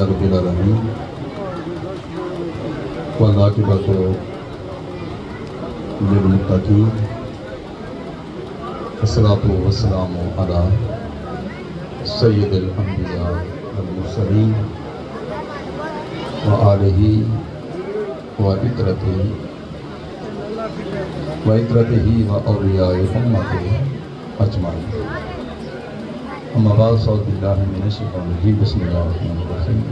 رب العالمین والعاقبۃ للمتقین والصلاۃ والسلام علی سید الانبیاء والمرسلین وآلہ وعترتہ واولیاء امتہ اجمعین۔ اما بعد اعوذ باللہ من الشیطان الرجیم بسم اللہ الرحمن الرحیم۔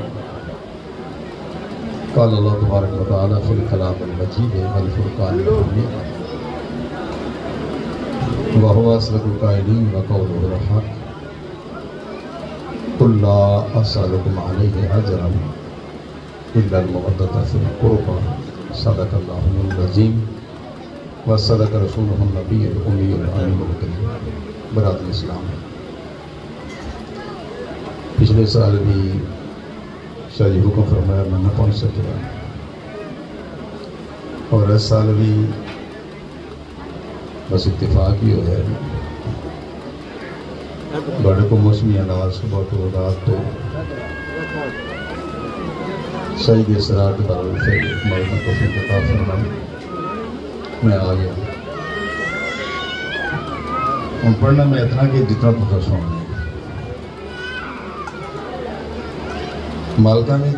قال اللہ تبارک و تعالی فی الکلام المجید والفرقان الحمید وهو اصدق القائلین وقولہ الحق قل لا اسألکم علیہ اجرا الا المودۃ فی القربى صدق اللہ العظیم وصدق رسولہ النبی الامی الامین الکریم۔ برادر اسلام، پچھلے سال بھی شاہ جی حکم فرمایا میں نہ پہنچ سکیا، اور اس سال بھی بس اتفاق ہی ہو ہے بڑے کو موسمی حالات صبح تو رات تو سعید اسرار کے بارے سے مولانا توفیق عطا فرمائے میں آ گیا ہوں۔ پڑھنا میں اتنا کہ جتنا تو سن مالکہ میں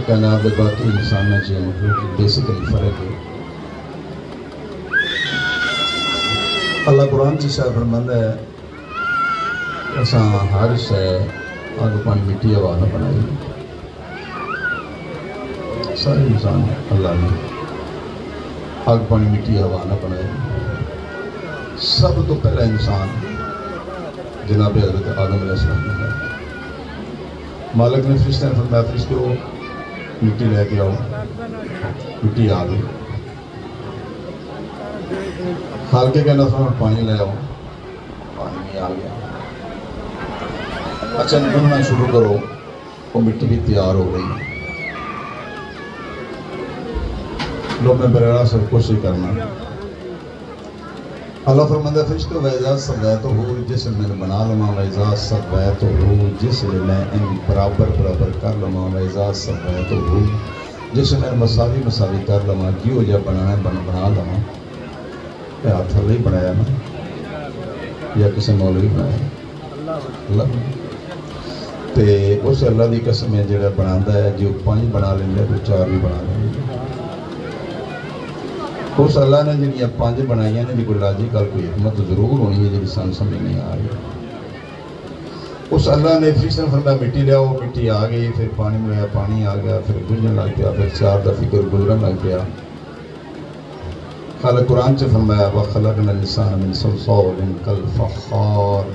کائنات دے باقی انسان میں مطلب کہ بیسیکلی فرق ہے۔ اللہ قرآن سے شاہ فرماندہ ہے اساں ہر شے آگ پانی مٹی ہوا نہ بنائی، سارے انسان اللہ نے آگ پانی مٹی ہوا نہ بنائی۔ سب تو پہلا انسان جناب حضرت آدم علیہ السلام نے مالک نے فرشتے نے فرمایا فرشتوں مٹی لے کے آؤ، مٹی آ گئی۔ خالقے کا نفر پانی لے آؤ، پانی بھی آ گیا۔ اچھا نکلنا شروع کرو، وہ مٹی بھی تیار ہو گئی۔ لوگ میں برارہ سے کوشش کرنا۔ اللہ فرماندہ فرشتوں وَإِذَا سَوَّيْتُهُ جسم میں بنا لما وَإِذَا سَوَّيْتُهُ جسم میں ان برابر کر لما وَإِذَا سَوَّيْتُهُ جسم میں مساوی کر لما جیو جا بنانا بنا لما۔ یہ ہاتھ اللہ بنایا نا یا کسی مولوی بنایا؟ اللہ تے اس اللہ دی قسم ہے جڑا بناتا ہے جو 5 بنا لیندے تو 4 بھی بنا لیندے۔ اس اللہ نے جنہیں 5 بنائیاں نے کوئی لاجیکل کوئی حکمت ضرور ہونی ہے جنہیں سن سمجھ نہیں آ رہی۔ اس اللہ نے فرشتے نے فرمایا مٹی لے آؤ، مٹی آ گئی۔ پھر پانی ملایا، پانی آ گیا۔ پھر گنجن لگ گیا، پھر 4 دا فکر گزرن لگ گیا۔ خالق قرآن سے فرمایا وَخَلَقْنَا الْإِنسَانَ مِنْ صَلْصَالٍ كَالْفَخَّارِ۔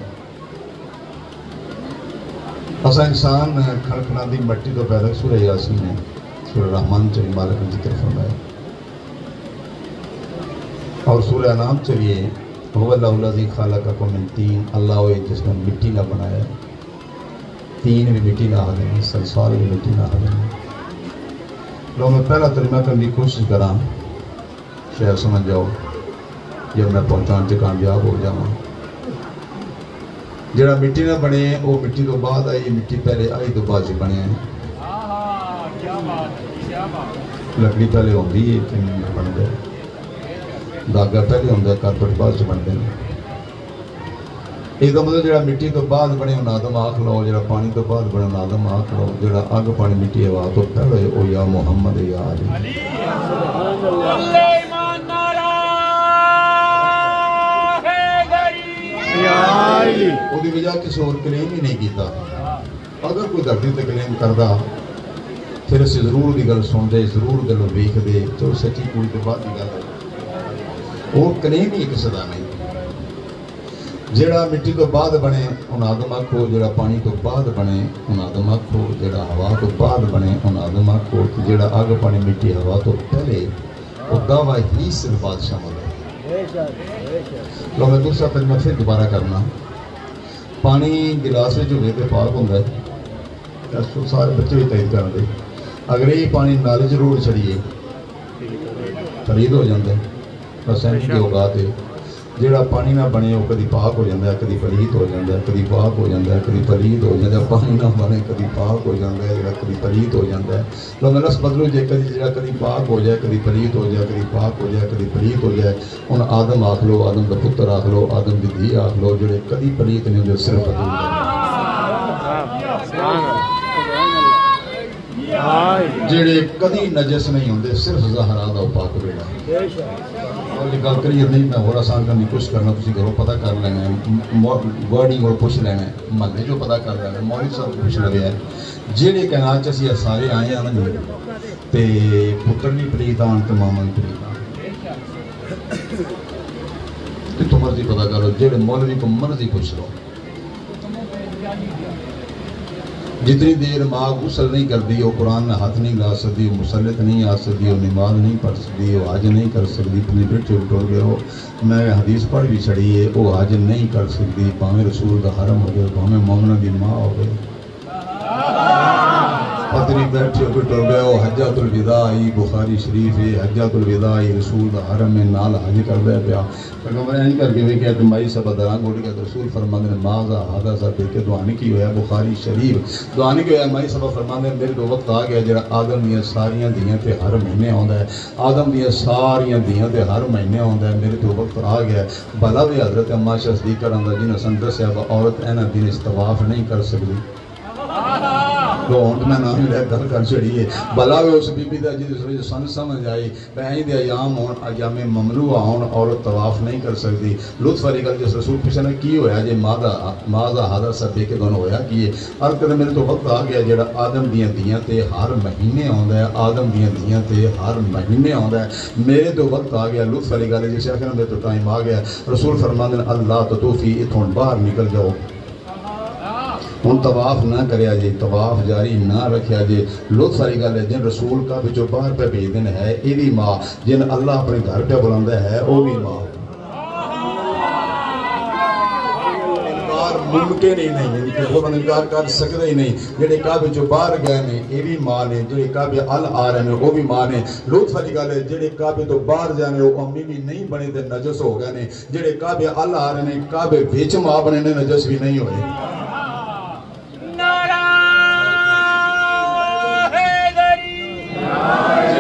اسا انسان کھڑکنا دی مٹی تو پیدا سورہ یاسین ہے، سورہ رحمان چلی مالک نے ذکر فرمایا، اور سورہ انعام چلیے هُوَ اللَّهُ الَّذِي خَلَقَكُم مِّن طِينٍ، اللہ ہوئے جس نے مٹی نہ بنایا، تین بھی مٹی نہ آ گئی، سلسال بھی مٹی نہ آ گئی۔ لوگ میں پہلا ترجمہ کرنے کی کوشش کراں شہر سمجھ جاؤ جب میں پہنچان سے کامیاب ہو جاؤں۔ جڑا مٹی نہ بنے وہ مٹی تو بعد آئی، مٹی پہلے آئی تو بعد سے بنے ہیں۔ لکڑی پہلے ہوندی ہے کہ نہیں بن گئے، داغا پہلے ہوندہ ہے، کارپٹ بعد سے بن گئے۔ ایک دم مطلب جڑا مٹی تو بعد بنے ان آدم آکھ لو، جڑا پانی تو بعد بنے ان آدم آکھ لو، جڑا آگ پانی مٹی ہوا تو پہلے او یا محمد یا علی۔ وہ دی وجہ کسی اور کلیم ہی نہیں کیتا۔ اگر کوئی دھرتی تے کلیم کردہ پھر اسے ضرور دی گل سن دے، ضرور گلو ویکھ دے، تو سچی کوئی تو بعد دی گل ہے، وہ کلیم ہی کسی دا نہیں۔ جڑا مٹی تو بعد بنے ان آدم آکھو، جڑا پانی تو بعد بنے ان آدم آکھو، جڑا ہوا تو بعد بنے ان آدم آکھو، جڑا آگ پانی مٹی ہوا تو پہلے وہ دعویٰ ہی صرف بات شامل ہے۔ لو میں دوسرا ترجمہ پھر دوبارہ کرنا۔ پانی گلاس میں جو ہوئے پہ پاک ہوتا ہے، سارے بچے بھی تائید کر دے، اگر یہ پانی نالے ضرور چڑھیے خرید ہو جاتا ہے، رسائنک کے اوقات ہے ਜਿਹੜਾ ਪਾਣੀ ਨਾ ਬਣੇ ਉਹ ਕਦੀ ਪਾਕ ਹੋ ਜਾਂਦਾ, ਕਦੀ ਪਲੀਤ ਹੋ ਜਾਂਦਾ, ਕਦੀ ਪਾਕ ਹੋ ਜਾਂਦਾ, ਕਦੀ ਪਲੀਤ ਹੋ ਜਾਂਦਾ। ਪਾਣੀ ਨਾ ਬਣੇ ਕਦੀ ਪਾਕ ਹੋ ਜਾਂਦਾ ਹੈ, ਜਿਹੜਾ ਕਦੀ ਪਲੀਤ ਹੋ ਜਾਂਦਾ ਹੈ। ਲੋ ਮੈਂ ਲਫ਼ਜ਼ ਬਦਲੂ ਜੇ ਕਦੀ ਜਿਹੜਾ ਕਦੀ ਪਾਕ ਹੋ ਜਾਏ, ਕਦੀ ਪਲੀਤ ਹੋ ਜਾਏ, ਕਦੀ ਪਾਕ ਹੋ ਜਾਏ, ਕਦੀ ਪਲੀਤ ਹੋ ਜਾਏ। ਹੁਣ ਆਦਮ ਆਖ ਲਓ, ਆਦਮ ਦਾ ਪੁੱਤਰ ਆਖ ਲਓ, ਆਦਮ ਦੀ ਧੀ ਆਖ ਲਓ, ਜਿਹੜੇ کدی پلیت نہیں ہوتے صرف حضور جڑے کدی نجس نہیں ہوتے صرف زہرا دا پاک بیڑا۔ اور یہ گل کلیئر نہیں، میں اور آسان کرنے کی کوشش کرنا، تسی گھروں پتہ کر لینا ہے، ورڈنگ اور پوچھ لینا ہے، محلے جو پتہ کر لینا ہے، مولوی صاحب پوچھ لگے ہے جڑے کائنات چ اسی سارے آئے ہیں نا تے پتر بھی پلیت آن تے ماما بھی پلیت آن، تو مرضی پتہ کرو، جڑے مولوی کو مرضی پوچھ لو۔ جتنی دیر ماں غسل نہیں کرتی، وہ قرآن میں ہاتھ نہیں لا سکتی، وہ مسلط نہیں آ سکتی، وہ نماز نہیں پڑھ سکتی، وہ حج نہیں کر سکتی، اپنے بیٹے اٹھو گئے ہو، میں حدیث پڑھ بھی چڑھی ہے، وہ حج نہیں کر سکتی، پاویں رسول دا حرم ہو گئے، پاویں مومنہ دی ماں ہو گئے، پتری بیٹھے کوئی ٹر گئے ہو، حجۃ الوداع بخاری شریف ہے، حجۃ الوداع رسول دا حرم میں نال حج کر دے پیا۔ پیغمبر این کر کے ویکھیا کہ مائی صاحب درانگ اٹھ گیا، رسول فرماندے نے ماذا ھذا صاحب دیکھ کے دعانے کی ہویا، بخاری شریف دعانے کی ہویا۔ مائی صاحب فرماندے میرے تو وقت آ گیا جڑا آدم دیاں ساریاں دیاں تے ہر مہینے آندا ہے، آدم دیاں ساریاں دیاں تے ہر مہینے آندا ہے، میرے تو وقت آ گیا بھلا بھی حضرت اما صدیقہ رضی اللہ عنہا سن دسیا عورت اینا دن طواف نہیں کر سکتی، تو ہونٹ میں نام لے گھر کر چڑھیے بلا بھی اس بی بی دا جی سن سمجھ آئی بہن دے ایام ہون ایام ممنوع ہون عورت طواف نہیں کر سکتی۔ لطف علی گل جس رسول پیچھے نے کی ہویا جی ماذا ھذا سب دے کے دونوں ہویا کیے ہر کدے میرے تو وقت آ گیا جڑا آدم دیاں دیاں تے ہر مہینے آندا ہے، آدم دیاں دیاں تے ہر مہینے آندا ہے، میرے تو وقت آ گیا۔ لطف علی گل جس آخر میرے تو ٹائم آ گیا، رسول فرماندے نے اللہ تطوفی اتھوں باہر نکل جاؤ، ہن طواف نہ کریا جی، طواف جاری نہ رکھیا جی۔ لطف والی گل ہے جن رسول کا جو باہر پہ بھیج دین ہے یہ بھی ماں، جن اللہ اپنے گھر پہ بلاندا ہے وہ بھی ماں۔ انکار ممکن ہی نہیں، وہ انکار کر سکتے ہی نہیں۔ جڑے کعبے جو باہر گئے نے یہ بھی ماں نے، جڑے کعبے ال آ رہے ہیں وہ بھی ماں نے۔ لطف والی گل ہے جڑے کعبے تو باہر جانے وہ امی بھی نہیں بنے تے نجس ہو گئے نے، جڑے کعبے ال آ رہے ہیں کعبے وچ ماں بنے نے نجس بھی نہیں ہوئے۔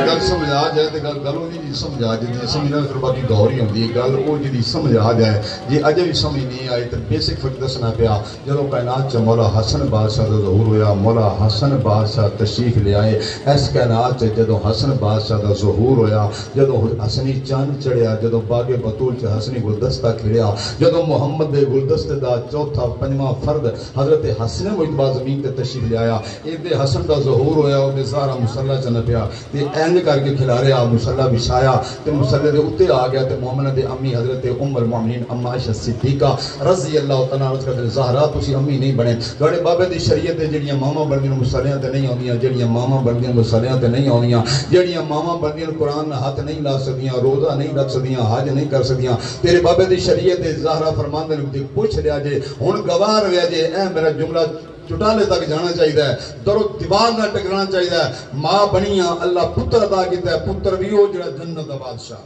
گل سمجھ آ جائے تو گل وہ نہیں سمجھ آ جائے سمجھنا پھر باقی غور ہی ہوتی ہے، گل وہ جی سمجھ آ جائے جی اجے بھی سمجھ نہیں آئی تو بیسک فرق دسنا پیا۔ جدو کائنات چ مولا حسن بادشاہ کا ظہور ہویا، مولا حسن بادشاہ تشریف لے آئے اس کائنات چ، جدو حسن بادشاہ کا ظہور ہویا، جدو حسنی چاند چڑھیا، جدو باغ بطول چ حسنی گلدستہ کھڑیا، جدو محمد دے گلدستے دا چوتھا پنجواں فرد حضرت حسن مجتبی زمین تے تشریف لے آیا، ادھر حسن دا ظہور ہویا، ادھر سارا مصلی چ نپیا تے اینج کر کے کھلاریا، مصلی بچھایا تے مصلی دے اتے آ گیا تے مومنہ دے امی حضرت ام المؤمنین اما عائشہ صدیقہ رضی اللہ تعالیٰ عنہ زہرا تسی امی نہیں بنے۔ گڑے بابے دی شریعت تے جڑیاں ماما بندیاں مصلیاں تے نہیں ہوندیاں، جڑیاں ماما بندیاں مصلیاں تے نہیں ہوندیاں، جڑیاں ماما بندیاں قرآن ہاتھ نہیں لا سکدیاں، روزہ نہیں رکھ سکدیاں، حج نہیں کر سکدیاں، تیرے بابے دی شریعت تے زہرا فرماندے نے پوچھ لیا جے ہن گواہ رہیا جے اے میرا جملہ چٹالے تک جانا چاہیے ہے، درو دیوار نہ ٹکرانا چاہیے ہے، ماں بنیاں اللہ پتر عطا کیتا ہے، پتر بھی ہو جڑا جنت دا بادشاہ۔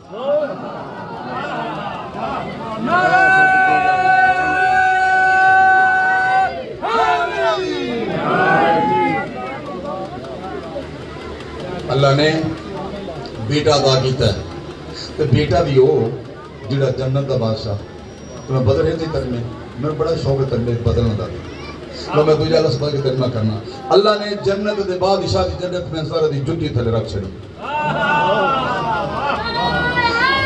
اللہ نے بیٹا عطا کیتا ہے تو بیٹا بھی ہو جڑا جنت دا بادشاہ۔ تو میں بدل رہی تھی ترمے، میں بڑا شوق ہے ترمے بدلنا دا تو میں دوجہ اللہ سبحانہ کی ترجمہ کرنا۔ اللہ نے جنت دے بادشاہ دی جنت میں سارا دی جتی تھلے رکھ چھڑی،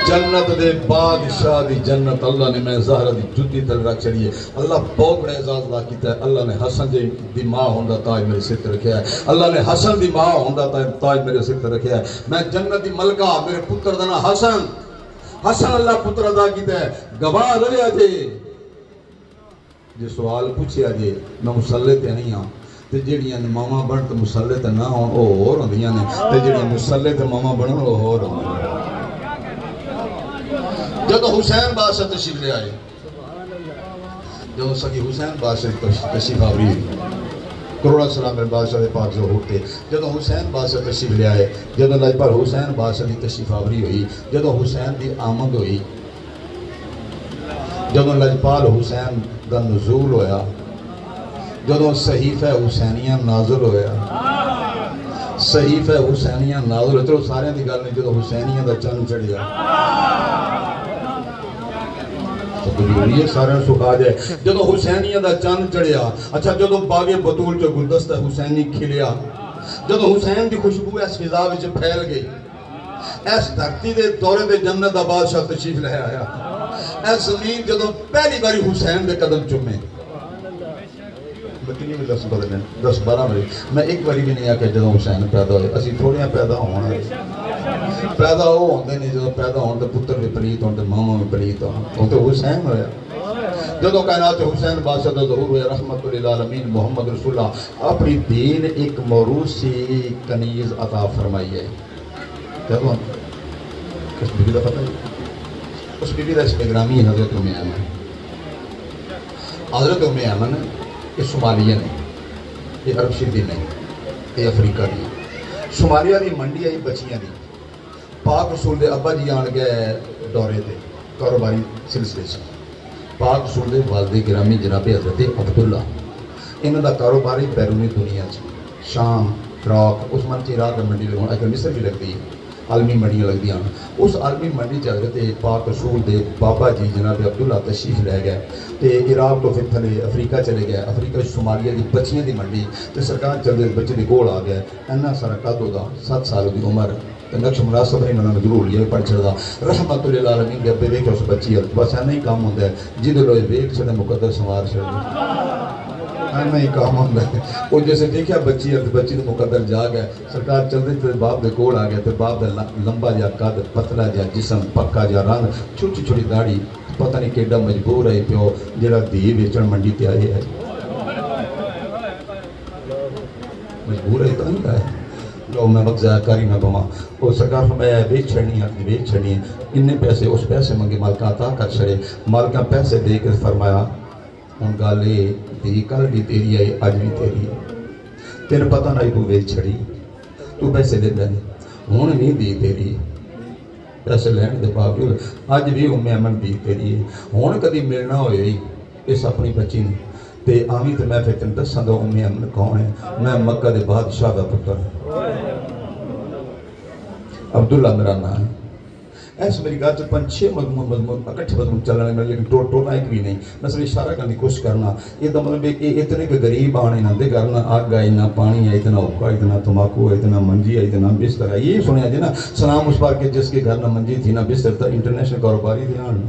جنت دے بادشاہ دی جنت اللہ نے میں زہرہ دی جتی تھلے رکھ چھڑی ہے۔ اللہ بہت بڑا اعزاز اللہ کیتا ہے۔ اللہ نے حسن دی ماں ہوندہ تاج میرے سر تے رکھیا ہے، اللہ نے حسن دی ماں ہوندہ تاج میرے سر تے رکھیا ہے۔ میں جنت دی ملکہ میرے پتر دا نام حسن، حسن اللہ پتر ادا کیتا ہے۔ گواہ رہیا جے جی سوال پوچھیا جی میں مصلی تے نہیں ہاں تے جڑیاں ماما بن تے مصلی تے نہ ہون او ہور ہوندیاں نے تے جڑیاں مصلی تے ماما بنن او ہور ہوندیاں۔ جدو حسین بادشاہ تشریف لے آئے، جدو سکی حسین بادشاہ تشریف آوری کروڑا سلام میرے بادشاہ دے پاک ظہور تے، جدو حسین بادشاہ تشریف لے آئے، جدو لاجپال حسین بادشاہ دی تشریف آوری ہوئی، جدو حسین دی آمد ہوئی جدوں لجپال حسین دا نزول ہویا، جدوں صحیفہ حسینیہ نازل ہویا، صحیفہ حسینیہ نازل ہویا، چلو سارے دی گل نہیں، جدوں حسینیہ دا چند چڑھیا ضروری ہے سارے سکھا جائے، جدوں حسینیہ دا چند چڑھیا، اچھا جدوں باغ بطول جو گلدستہ حسینی کھلیا، جدوں حسین دی خوشبو اس فضا وچ پھیل گئی، اس دھرتی دے دورے دے جنت دا بادشاہ تشریف لے آیا، اس زمین جدوں پہلی باری حسین دے قدم چومے، کتنی بھی 10-12 باری، میں ایک باری بھی نہیں آکے جدوں حسین پیدا ہوئے، اسی تھوڑیاں پیدا ہونا، پیدا ہو ہوندے نہیں، جدوں پیدا ہوندے پتر بھی پلیت ہوندے، ماما بھی پلیت ہوندے، تو حسین ہویا، جدوں کائنات حسین بادشاہ دا ظہور ہویا، رحمت للعالمین محمد رسول اللہ اپنی دین ایک موروثی کنیز عطا فرمائی ہے، کیا وہ اس بی بی دا پتہ ہے؟ اس بی بی دا اس پیغرامی حضرت ام ایمن، حضرت ام ایمن یہ صومالیہ نہیں، یہ عرب شردی نہیں، یہ افریقہ دی، صومالیہ دی منڈی آئی بچیاں دی، پاک رسول دے ابا جی آن گئے دورے دے کاروباری سلسلے سے، پاک رسول دے والد گرامی جناب حضرت عبداللہ، انہوں دا کاروباری بیرونی دنیا سے شام عراق اس منچ عراق میں منڈی لگوں اگر مصر بھی لگ دی عالمی منڈیاں لگ دی اس عالمی منڈی سے حضرت پاک رسول دے بابا جی جناب عبداللہ تشریف لے گئے تے عراق تو پھر تھلے افریقہ چلے گئے، افریقہ صومالیہ دی بچیاں دی منڈی تے سرکار چلے بچے دی گول آ گئے، اینا سارا قد ہوگا 7 سال دی عمر نقش مناسب نہیں انہوں نے ضرور لیا پڑھ چھڑا رحمت للعالمین کے ابے ویک اس بچی ہے بس اینا ہی کام ہوتا ہے جدے لوگ ویک چھڑے مقدر سوار چھڑے اینا ہی کام ہوتا ہے وہ جیسے دیکھیا بچی ہے بچی تو مقدر جا گئے سرکار چل رہی تھے باپ دے کوڑ آ گئے تو باپ دے لمبا جا قد پتلا جا جسم پکا جا رنگ چھوٹی چھوٹی داڑھی پتہ نہیں کیڈا مجبور ہے پیو جڑا دھی ویچن منڈی تے آئے ہے مجبور ہے تو نہیں ہے لو میں وقت ضائع کاری نہ بما وہ سرکار فرمایا بیچ چھڑنی ہے اننے پیسے اس پیسے منگے مالکہ عطا کر چھڑے مالکہ پیسے دے کر فرمایا ان گالے دی کل بھی تیری ہے آج بھی تیری ہے تیرے پتہ نہیں تو بیچ چھڑی تو پیسے دے دے ہون نہیں دی تیری پیسے لین دے باوجود آج بھی ام ایمن دی تیری ہے ہون کدی ملنا ہوئی اس اپنی بچی نے تے آمی تے میں پھر دساں دا ام ایمن کون ہے میں مکہ دے بادشاہ دا پتر عبداللہ میرا نام ہے ایسے میری گاہ 5-6 مضمون اکٹھے مضمون چلنے میں لیکن ٹوٹا ایک بھی نہیں میں صرف اشارہ کرنے کی کوشش کرنا یہ تو مطلب اتنے کہ غریب آنے نہ دے کرنا آگ آئی نہ پانی ہے اتنا اوکا اتنا تماکو ہے اتنا منجی ہے اتنا بستر ہے یہ سنیا جی نا سلام اس بار کے جس کے گھر نہ منجی تھی نہ بستر تھا انٹرنیشنل کاروباری دھیان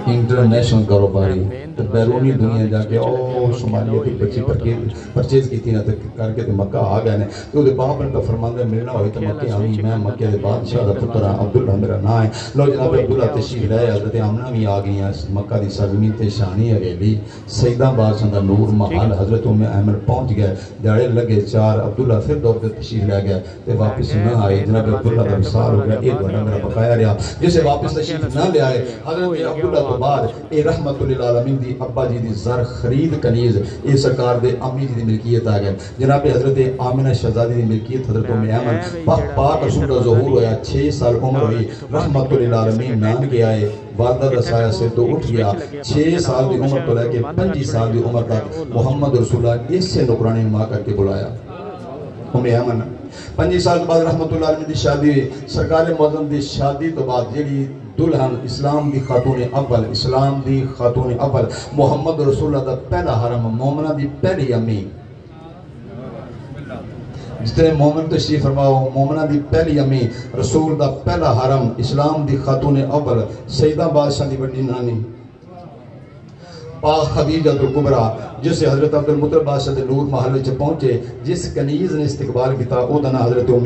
انٹرنیشنل کاروباری تو بیرونی دنیا جا کے او شمالیہ کی بچی پرچیز کی تھی نا کر کے مکہ آ گئے تو دے باپ نے فرماندے ملنا ہوئی تو مکہ آمی میں مکہ دے بادشاہ دا پتر عبداللہ میرا نام ہے لو جناب عبداللہ تشریف لائے حضرت آمنہ بھی آ گئی ہیں مکہ دی سرزمین تے شانی حویلی سیدہ بادشاہ دا نور محل حضرت ام ایمن پہنچ گئے دیڑے لگے 4 عبداللہ پھر دور تے تشریف لے گئے تے واپس نہ آئے جناب عبداللہ دا وصال ہو گیا ایک بڑا میرا بقایا رہا جسے واپس تشریف نہ لے آئے حضرت عبداللہ تو بعد اے رحمت للعالمین دی ابا جی دی زر خرید کنیز اے سرکار دے امی جی دی ملکیت آ گئے جناب حضرت آمنہ شہزادی دی ملکیت حضرت ام ایمن پاک رسول کا ظہور ہویا 6 سال عمر ہوئی رحمت للعالمین نام کے آئے والدہ دا سایہ سے تو اٹھ گیا 6 سال دی عمر تو لے کے 25 سال دی عمر تک محمد رسول اللہ اس سے نکرانی نما کر کے بلایا ام ایمن 25 سال بعد رحمت اللہ علیہ دی شادی سرکار معظم دی شادی تو بعد جیڑی دلہن اسلام دی خاتون اول محمد رسول اللہ دا پہلا حرم مومنہ دی پہلی امی جتنے مومن تشریف فرماؤ مومنہ دی پہلی امی رسول دا پہلا حرم اسلام دی خاتون اول سیدہ بادشاہ دی بڑی نانی پاک خدیجہ الکبریٰ جسے حضرت عبدالمطلب بادشاہ دے نور محل وچ پہنچے جس کنیز نے استقبال کیتا او دا نام حضرت ام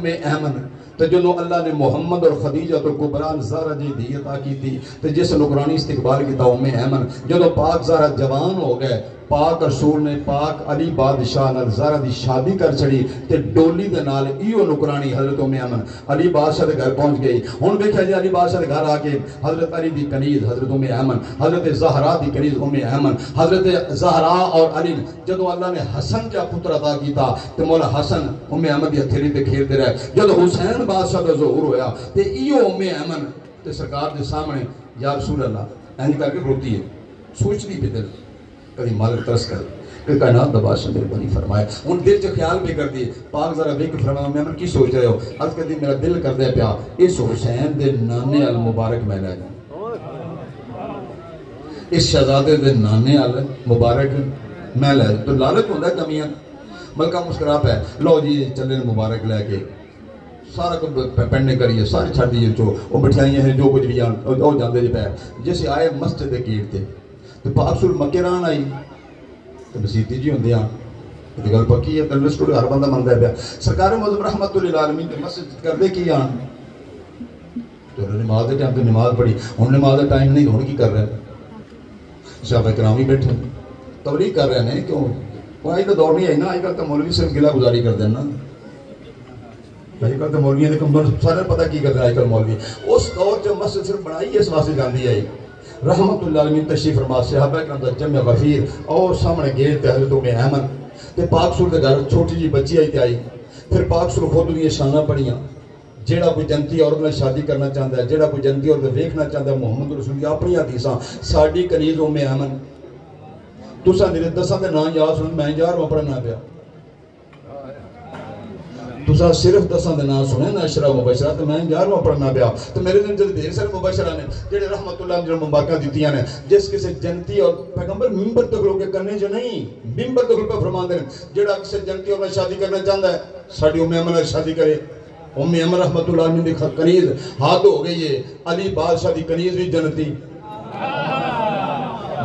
ایمن تو جنہوں اللہ نے محمد اور خدیجہ الکبریٰ زہرہ جی دی عطا کی تھی تو جس نکرانی استقبال کیتا ام ایمن جنہوں پاک زہرہ جوان ہو گئے پاک رسول نے پاک علی بادشاہ نال زہرا دی شادی کر چھڑی تے ڈولی دے نال ایو نکرانی حضرت ام ایمن علی بادشاہ دے گھر پہنچ گئی. ہن دیکھا جی علی بادشاہ دے گھر آ کے حضرت علی دی کنیز حضرت ام ایمن، حضرت زہرا دی کنیز ام ایمن، حضرت زہرا اور علی جدو اللہ نے حسن کا پتر عطا کیتا تے مولا حسن ام ایمن دی ہتھیلی تے کھیلتے رہے. جدو حسین بادشاہ دا ظہور ہویا تے ایو ام ایمن تے سرکار دے سامنے یا رسول اللہ اینج کر کے روتی ہے، سوچتی بھی دل کبھی مالک ترس کر کہ کائنات دا بادشاہ مہربانی فرمائے. ان دل چ خیال بھی کر دی پاک ذرا ویکھ فرمایا میں کی سوچ رہے ہو؟ عرض کر دی میرا دل کر دے پیا اس حسین دے نانے المبارک میں لے جاؤں، اس شہزادے دے نانے المبارک میں لے جاؤں. تو لالچ ہوندہ ہے کمیاں. ملکہ مسکرا پہ لو جی چلے مبارک لے کے سارا کچھ پینڈے کریے سارے چھڑ دیئے جو وہ بٹھائیاں ہیں جو کچھ بھی جاندے جی پہ جیسے آئے مسجد گیٹ تے تو پاک سور مکران آئی تو بسیتی جی ہوندے ہیں تو گل پکی ہے دلس کو ہر بندہ مندہ ہے پہ سرکار معظم رحمت اللہ العالمین تے مسجد کر دے کی آن تو نماز دے ٹائم تو نماز پڑھی ان نماز دے ٹائم نہیں ہون کی کر رہے ہیں صحابہ کرام ہی بیٹھے تبلیغ کر رہے ہیں کیوں وہ آئی تو دور نہیں آئی نا آئی کل تو مولوی صرف گلہ گزاری کر دیں نا آئی کل تو مولوی نے کم سارے پتہ کی کرتے ہیں آئی کل مولوی اس دور جو مسجد صرف بنائی اس واسطے جاندی آئی رحمت اللہ العالمین تشریف فرما صحابہ کرام دا جمع غفیر اور سامنے گیٹ تے حضرت ام ایمن تے پاک سور دے گھر چھوٹی جی بچی آئی تے آئی پھر پاک سور خود دی شانہ پڑھیاں جیڑا کوئی جنتی عورت میں شادی کرنا چاہتا ہے جیڑا کوئی جنتی عورت دیکھنا چاہتا ہے محمد رسول کی اپنی حدیثاں ساڈی کنیز ام ایمن تساں میرے دساں دے نام یاد سن میں یار وہ پڑھنا پیا تساں صرف دساں دے نام سنے نا اشرا مبشرہ تو میں یار وہ پڑھنا پیا تو میرے دن جب دیر سارے مبشرہ نے جڑے رحمت اللہ نے مبارکہ دیتیاں نے جس کسی جنتی اور پیغمبر ممبر تک لوگ کرنے جو نہیں ممبر تک لوگ پہ فرمان دے جڑا کسی جنتی اور میں شادی کرنا چاہتا ہے ساڑی ام ایمن شادی کرے ام ایمن رحمت اللہ نے دیکھا کنیز ہاتھ ہو گئی ہے علی بادشاہ دی کنیز بھی جنتی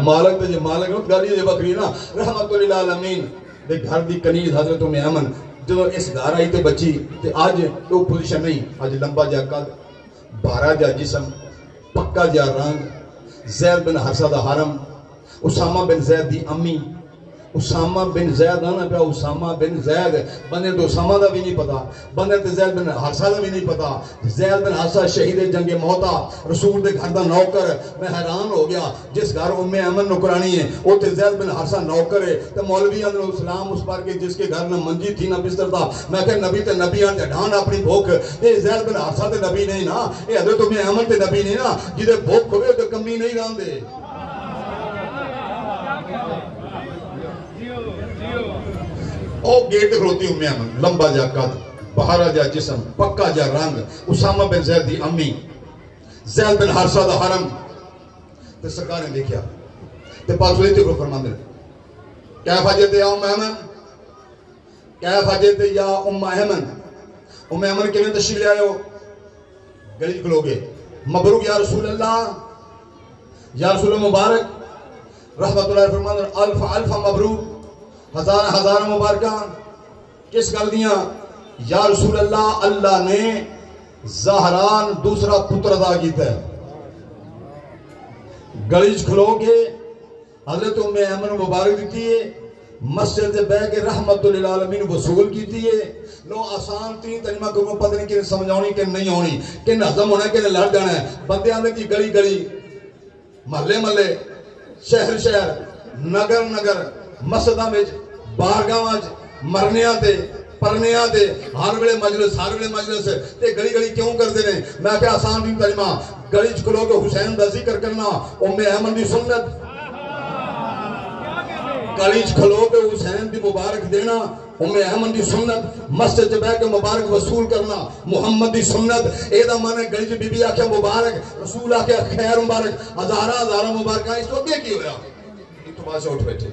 مالک دے مالک نو گالی دے بکری نا رحمت اللہ العالمین دے گھر دی کنیز حضرت ام ایمن جو اس گھر آئی تے بچی تے آج تو پوزیشن نہیں آج لمبا جا قد بارہ جا جسم پکا جا رنگ زید بن حرسہ دا حرم اسامہ بن زید دی امی اسامہ بن زید آنا پیا اسامہ بن زید بندے تو اسامہ دا بھی نہیں پتا بندے تو زید بن حرسہ دا بھی نہیں پتا زید بن حرسہ شہید جنگ موتا رسول دے گھر دا نوکر میں حیران ہو گیا جس گھر ام ایمن نکرانی ہے وہ تے زید بن حرسہ نوکر ہے تو مولوی علیہ السلام اس پر کے جس کے گھر نہ منجی تھی نہ بستر تھا میں کہ نبی تے نبی آن جڑھان اپنی بھوک یہ زید بن حرسہ تے نبی نہیں نا یہ حضرت ام ایمن تے نبی نہیں نا جدے بھوک ہوئے تو کمی نہیں ران دے او گیٹ کھلوتی ام ایمن لمبا جا قد بہارا جا جسم پکا جا رنگ اسامہ بن زید دی امی زید بن حرسہ دا حرم تے سرکار نے دیکھیا تے پاک سلیتے کو فرمان دے کیف حجت یا ام ایمن کیف حجت یا ام ایمن کے لئے تشریف لے آئے ہو گلی کھلو گے مبروک یا رسول اللہ یا رسول مبارک رحمت اللہ فرمان دے الف الف مبروک ہزار مبارکہ کس گل دیاں یا رسول اللہ اللہ نے زہران دوسرا پتر عطا کیتا ہے گلیج کھلو کے حضرت ام ایمن مبارک دیتی ہے مسجد سے بہ کے رحمت للعالمین وصول کیتی ہے لو آسان تین تجمہ کو پتہ نہیں کہ سمجھاؤنی کہ نہیں ہونی کہ نظم ہونا کہ لڑ جانا ہے بندے آنے کی گلی گلی محلے محلے شہر شہر نگر نگر مسجدہ میں بارگاہ میں مرنیاں تے پرنیاں تے ہر ویلے مجلس تے گلی گلی کیوں کر دے رہے میں کہ آسان بھی ترجمہ گلی چکلو کے حسین دا ذکر کرنا ام ایمن دی سنت گلی چکلو کے حسین دی مبارک دینا ام ایمن دی سنت مسجد جب ہے کہ مبارک وصول کرنا محمد دی سنت اے دا مانے گلی جب بی بی آکھیا مبارک رسول آکھیا خیر مبارک ہزارہ مبارکہ اس وقت کیا ہویا یہ تو بات سے اٹھ بیٹھے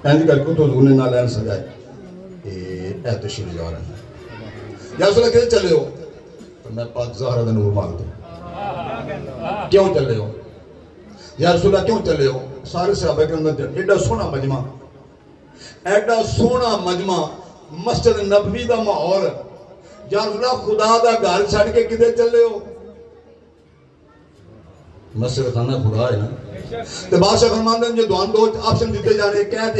اینجی کر کو تو حضور نے نالین سجائے اے تشریف جا رہے ہیں یا رسول اللہ کہتے چلے ہو تو میں پاک زہرہ دا نور مانگ دوں کیوں چلے ہو یا رسول اللہ کیوں چلے ہو سارے صحابہ کے اندر ایڈا سونا مجمع مسجد نبوی دا ماحول یا رسول اللہ خدا دا گھر چھڑ کے کدھر چلے ہو مسجد خانہ خدا ہے نا تے بادشاہ فرماندے جو دوان دو آپشن دیتے جانے کہہ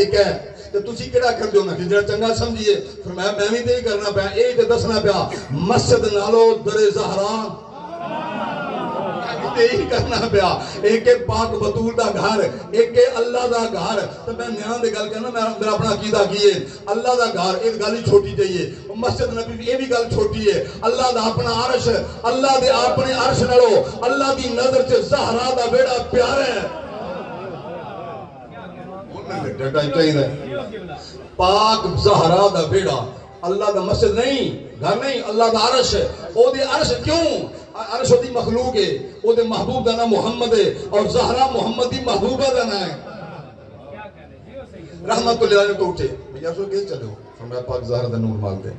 تے تسی کیڑا کر دیو نا کہ جڑا چنگا سمجھیے فرمایا میں بھی تے ہی کرنا پیا اے تے دسنا پیا مسجد نالو در زہرا یہی کرنا پیا ایک پاک بطول دا گھر ایک اللہ دا گھر تو میں نیان دے گل کرنا میرا اپنا عقیدہ کیے اللہ دا گھر ایک گل ہی چھوٹی چاہیے مسجد نبی یہ بھی گل چھوٹی ہے اللہ دا اپنا عرش اللہ دے اپنے عرش نڑو اللہ دی نظر سے زہرا دا بیڑا پیارا ہے پاک زہرا دا بیڑا اللہ دا مسجد نہیں گھر نہیں اللہ دا عرش ہے او دے عرش کیوں عرش دی مخلوق ہے او دے محبوب دا نام محمد ہے اور زہرا محمد دی محبوبہ دا نام ہے رحمت اللہ علیہ تو اٹھے یا رسول کیسے چلے ہو فرمایا پاک زہرا دا نور مانگتے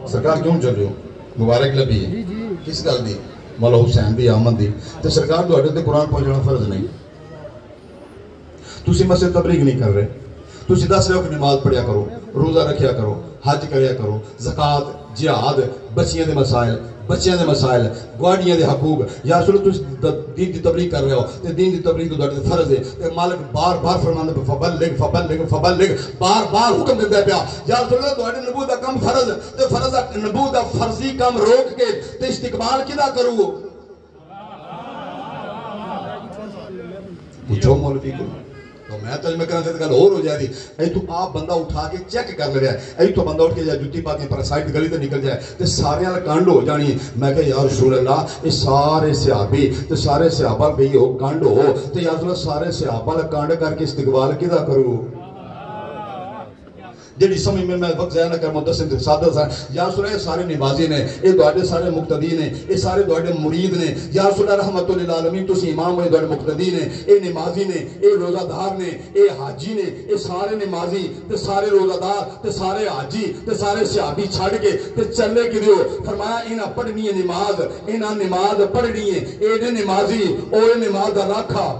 سرکار کیوں چلے ہو مبارک لبی ہے کس گل دی مولا حسین دی آمد دی تو سرکار دو اڈے قرآن پہنچنا فرض نہیں تسی مسجد تبلیغ نہیں کر رہے تسی دس رہے ہو کہ نماز پڑھیا کرو روزہ رکھیا کرو حج کریا کرو زکاة جہاد بچیاں دے مسائل گواڈیاں دے حقوق یا رسول تسی دین دی تبلیغ کر رہے ہو تے دین دی تبلیغ تو فرض ہے تے مالک بار بار فرماندا فبلغ بار حکم دیندا پیا یا رسول اللہ تواڈے نبوت دا کم فرض تے فرض نبوت دا فرضی کم روک کے تے استقبال کیدا کرو پوچھو مولوی کو تو میں ترجمہ کرنا سے گل اور ہو جائے دی اے تو آپ بندہ اٹھا کے چیک کر لے اے تو بندہ اٹھ کے جائے جوتی پا کے پر سائیڈ گلی تے نکل جائے تے سارے والا کانڈ ہو جانی میں کہ یا رسول اللہ یہ سارے صحابی تے سارے صحابہ بھی ہو کانڈ ہو تے یا رسول اللہ سارے صحابہ والا کانڈ کر کے استقبال کیدا کروں جیڑی سمجھ میں وقت ضائع نہ کر مدثر سادہ سا یا رسول اللہ سارے نمازی نے اے دوڑے سارے مقتدی نے اے سارے دوڑے مرید نے یا رسول اللہ رحمت للعالمین تسی امام ہوئے دوڑے مقتدی نے اے نمازی نے اے روزہ دار نے اے حاجی نے اے سارے نمازی تے سارے روزہ دار تے سارے حاجی تے سارے صحابی چھڑ کے تے چلے کدیو فرمایا انہاں پڑھنی ہے نماز انہاں نماز پڑھنی ہے اے نمازی او نماز دا راکھا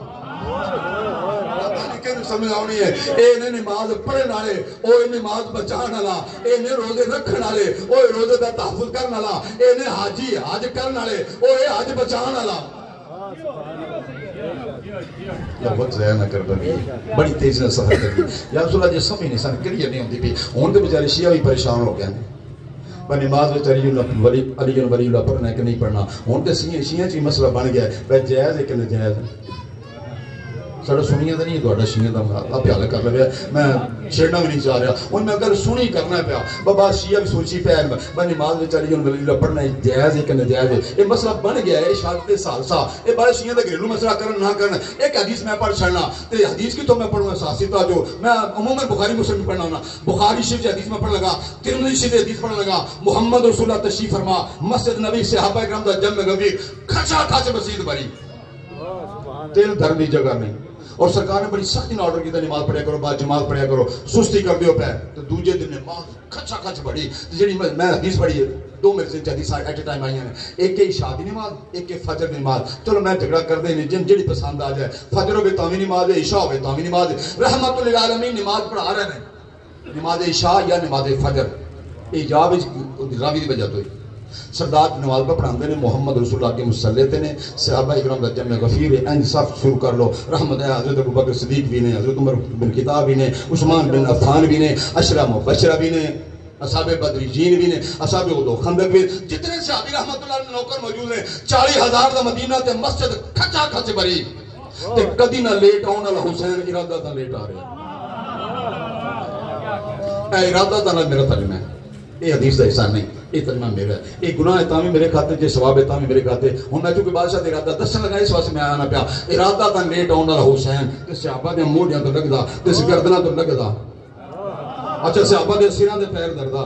سمجھ آنی ہے اے نے نماز پڑھن والے او نماز بچان والا اے نے روزے رکھن والے او روزے دا تحفظ کرن والا اے نے حاجی حج کرن والے او اے حج بچان والا وقت ضائع نہ کر بنی بڑی تیزی سے سفر کر یا رسول اللہ جی سمجھ نہیں سن کلیئر نہیں ہوتی پی ہن تے بیچارے شیعہ بھی پریشان ہو گئے پر نماز وچ علی ولی اللہ پڑھنا ہے کہ نہیں پڑھنا ہن تے شیعہ چ مسئلہ بن گیا ہے جائز ہے کہ ناجائز ساڑھا سنیاں دا نہیں دوڑا شیعہ دا آپ حال کر لگیا میں چھڑنا بھی نہیں چاہ رہا ان میں اگر سنی کرنا پیا بابا شیعہ بھی سوچی پہ میں نماز میں چلی جن ولی اللہ پڑھنا ہے جائز ہے کہ ناجائز ہے یہ مسئلہ بن گیا ہے شاہد سالسہ یہ بارے شیعہ دا گھریلو مسئلہ کرنا نہ کرنا ایک حدیث میں پڑھ چھڑنا تے حدیث کی تو میں پڑھوں گا ساسی تا جو میں عموماً بخاری مسلم پڑھنا ہونا بخاری شریف حدیث میں پڑھ لگا ترمذی شریف حدیث پڑھ لگا محمد رسول اللہ تشریف فرما مسجد نبی صحابہ اکرام دا جمع غفیر کھچا کھچ مسجد بھری تیل دھر دی جگہ نہیں اور سرکار نے بڑی سختی نہ آرڈر کیتا نماز پڑھیا کرو بعد جماعت پڑھیا کرو سستی کر دیو پہ تو دوجے دن نماز کھچا کھچ بڑی جڑی میں حدیث پڑھی ہے دو میرے سے حدیث ایٹ اے ٹائم آئی ہیں ایک ہے عشاء دی نماز ایک ہے فجر دی نماز چلو میں جھگڑا کر دے نہیں جن جڑی پسند آ جائے فجر ہوگی تاوی نماز ہے عشاء ہوگی تاوی نماز ہے رحمت للعالمین نماز پڑھا رہے ہیں نماز عشاء یا نماز فجر ایجاب راوی دی وجہ تو ہی سردار نماز پر پڑھاندے نے محمد رسول اللہ کے مسلح نے صحابہ اکرام دا جمع غفیر ہے انج صف شروع کر لو رحمت ہے حضرت ابوبکر صدیق بھی نے حضرت عمر بن خطاب بھی نے عثمان بن عفان بھی نے عشرہ مبشرہ بھی نے اصحاب بدری جین بھی نے اصحاب احد خندق بھی جتنے صحابی رحمت اللہ علیہ نوکر موجود ہیں 40,000 دا مدینہ تے مسجد کھچا کھچ بھری تے کدی نہ لیٹ آن والا حسین ارادہ دا لیٹ آ رہے اے ارادہ دا میرا ترجمہ ہے یہ حدیث دا حصہ نہیں یہ ترجمہ میرا ہے یہ گناہ ہے تامی میرے کھاتے جے ثواب ہے تامی میرے کھاتے ہوں میں چونکہ بادشاہ دا ارادہ دسن لگا اس واسطے میں آنا پیا ارادہ دا لیٹ آن والا حسین تے صحابہ دے موڑیاں تو لگدا تے گردناں تو لگدا اچھا صحابہ دے سراں دے پیر دردا